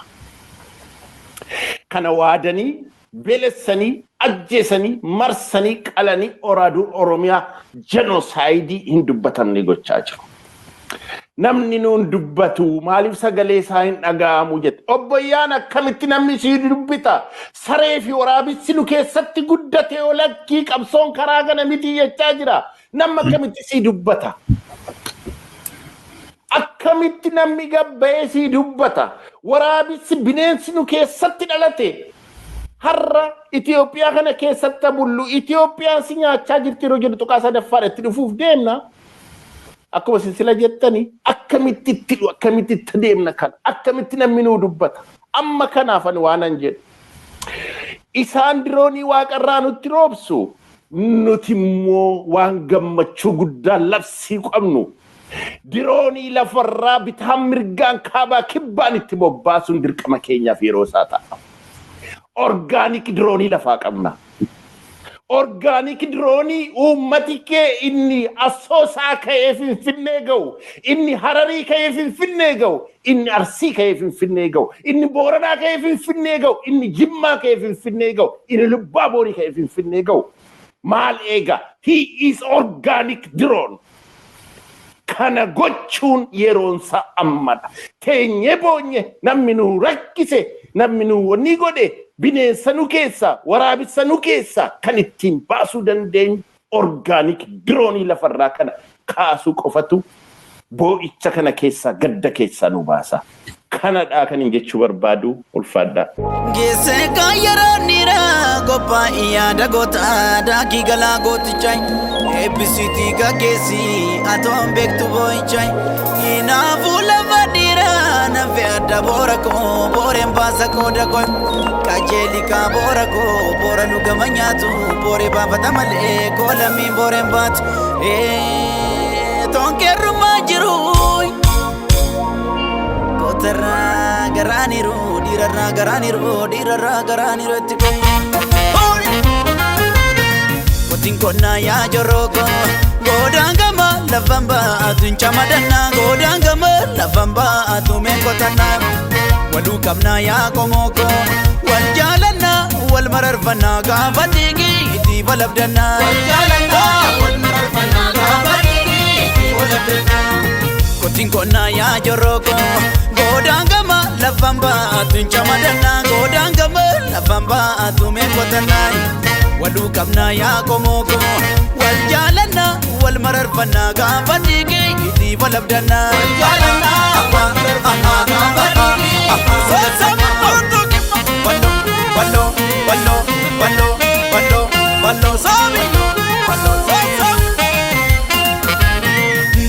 Kana waadanii belessanii ajjeesanii marsanii qalanii Oraadur Oromiyaa jenosaayidii hin dubbatamne gochaa jiru. Namni nuun dubbatu maaliif sagalee isaa hin dhaga'amu jette. Obbo Ayyaan akkamitti namni sii dubbita? Saree fi waraabessi nu keessatti guddate olakkii qabsoon karaa kana miti jechaa jira. Namni akkamitti sii dubbata? Akkamitti namni gabba'ee sii dubbata? Waraabessi bineensi nu keessatti dhalate. Har'a Itoophiyaa kana keessatti bullu Itoophiyaan si nyaachaa jirti yeroo jedhu tuqaa sadaffaadha itti dhufuuf deemna. Akkuma silsila jettanii akkamitti itti deemna kana akkamitti namni nuu dubbata. Amma kanaaf ani waanan jedhu. isaan diroonii waaqarraa nutti roobsu nuti immoo waan gammachuu guddaan labsii qabnu diroonii lafarraa bitaan mirgaan kaabaa kibbaan itti bobbaasuun dirqama keenyaaf yeroo isaa ta'a. Orgaanik diroonii lafaa qabna. Orgaanik diroonii uummati kee inni Asoosaa ka'ee Finfinnee ga'u, inni Hararii ka'ee Finfinnee ga'u, inni Arsii ka'ee Finfinnee ga'u, inni Booranaa ka'ee Finfinnee ga'u, inni Jimmaa ka'ee Finfinnee ga'u, inni Lubbaaborii ka'ee Finfinnee ga'u. Maal eega? He is organic drone. Kana gochuun yeroonsa ammadha. Teenye boonye namni nu rakkise, namni nu wanni godhe bineensa nu keessa, waraabessa nu keessa kan ittiin baasuu dandeenyu organic drone lafarraa kana kaasuu qofatu boo'icha kana keessa gadda keessa nu baasa. Kanadhaa kan hin jechuu barbaadu ulfaadha. Geesse kaayyaroon dhiiraa qophaa'ii yaada gootaa daakii galaa gootichaa eebbisiitii gaggeessii atoon beektu boo'ichaa inaafuu lafa dhiiraa nafe adda boora koo booreen baasa qooda koo qajeelikaa boora koo boora nu gama nyaatu booree baafata malee koo lammiin booreen baatu toonkeerrumaa jiru. Kotarra garaniru, dirarra garaniru, dirarra garaniru tiko. Kotin kona ya joroko, godangama lavamba atuncha madana, godangama lavamba atume kotana. Walu kamna ya komoko, wal jalana, wal mararfana gafatigi iti walabdana. Wal jalana, wal mararfana gafatigi iti walabdana. Kotin kona ya joroko. Godangama lavamba atuncha madana godangama lavamba atume kotana walu kamna ya komoko wal jalana wal mararfana gafatigi iti walabdana wal jalana wal mararfana gafatigi wallo wallo wallo wallo wallo wallo sabi wallo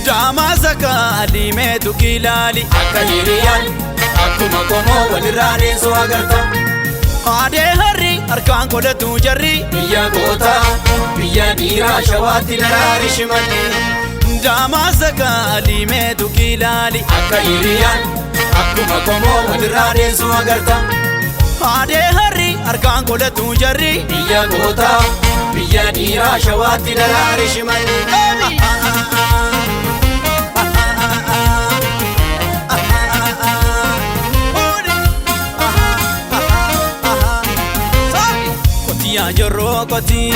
Damasaka alime tukilali akayiriyan akuma komo walirane so agarta ade hari arkan kodatu jarri biya gota biya dira shawati darari shimali Damasaka alime tukilali akayiriyan akuma komo walirane so agarta ade hari arkan kodatu jarri biya gota biya dira shawati darari shimali Jorro koti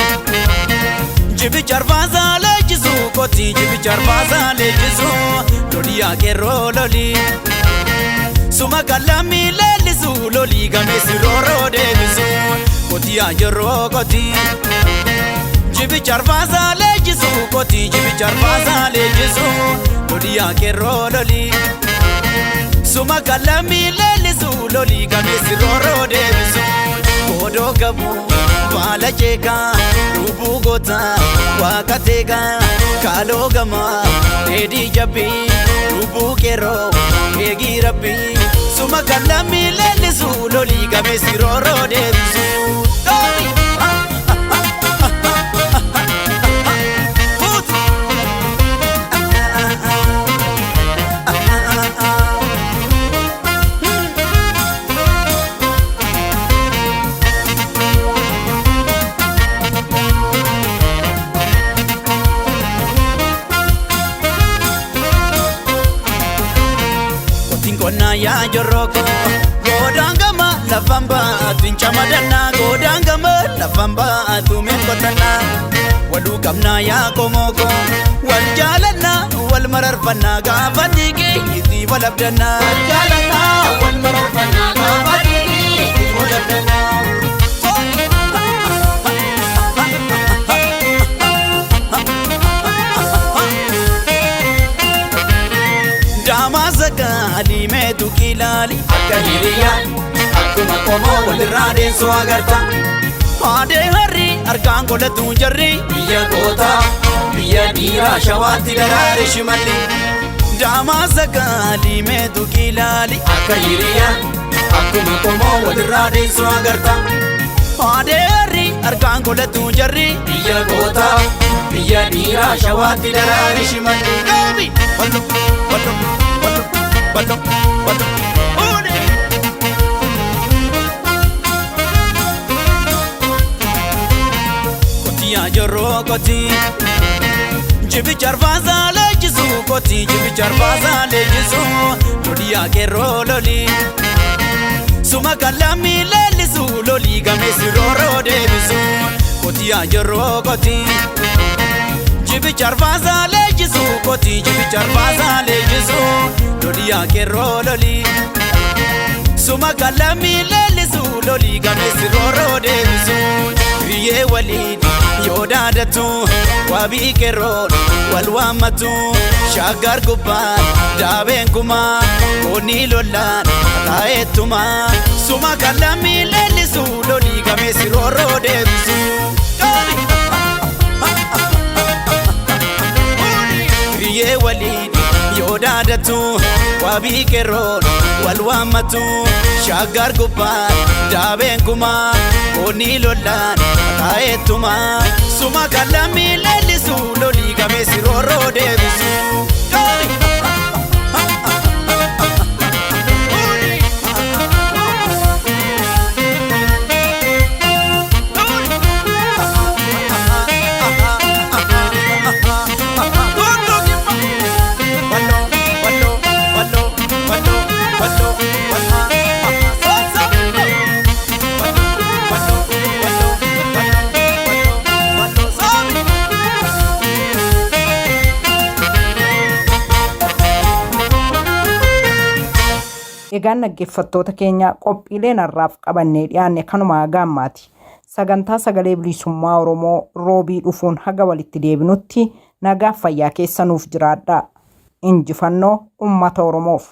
jibi charvaza lejisu koti jibi charvaza lejisu loli akero loli suma kalami lelisu loli gamesi roro debisu koti jorro koti jibi charvaza lejisu koti jibi charvaza lejisu loli akero loli suma kalami lelisu loli gamesi roro debisu kodo gabu Wala cheka, rubu gota, wakateka, kalo gama, edi jabi, rubu kero, egi rabi, suma kalami lelisu, loli game siroro debisu. Ya joroko godangama lavamba atuncha madana godangama lavamba atume kotana walu kamna ya komoko wal jalana wal mararfana gafatigi iti walabdana wal jalana wal mararfana gafatigi iti walabdana Damasaka alime tukilali akahiriyan akuma komo walirane so agarta ade hari arkan kodatu jarri biya gota biya dira shawati darare shimali Damasaka alime tukilali akahiriyan akuma komo walirane so agarta Adeerri argaan godhatu jarri biyya gootaa biyya dhiiraa shawaatti daraari shimalli Gaabi Wallo wallo wallo wallo wallo Oone Kotiyaa jorroo kotii Jibi charfaasa leejisu kotii jibi charfaasa leejisu Loliyaa kerroo lolii Suma kalami leellisu lolii gameessi rooroo deebisu Kotiyaa jorroo kotii Jibi charfaasa leejisu kotii jibi charfaasa leejisu Loliyaa kerroo lolii Suma kalami leellisu lolii gameessi rooroo deebisu Riyyee waliin yoo daadatu wabii kerroon wal waammatu shaggar gubbaan daabeen kumaa koonii lollaan taa'eettumaa suma kallamii leellisu lolii gameessi rooroo deebisu. Riyyee waliin yoo daadatu wabii kerroon wal waammatu shaggar gubbaan daabeen kumaa koonii lollaan taa'eettumaa suma kallamii leellisu lolii gameessi rooroo deebisu. Egaan dhaggeeffattoota keenya qophiileen har'aaf qabannee dhiyaanne kanuma gaammaati. Sagantaa sagalee bilisummaa Oromoo roobii dhufuun haga walitti deebinutti nagaaf fayyaa keessanuuf jiraadhaa. Injifannoo uummata Oromoof.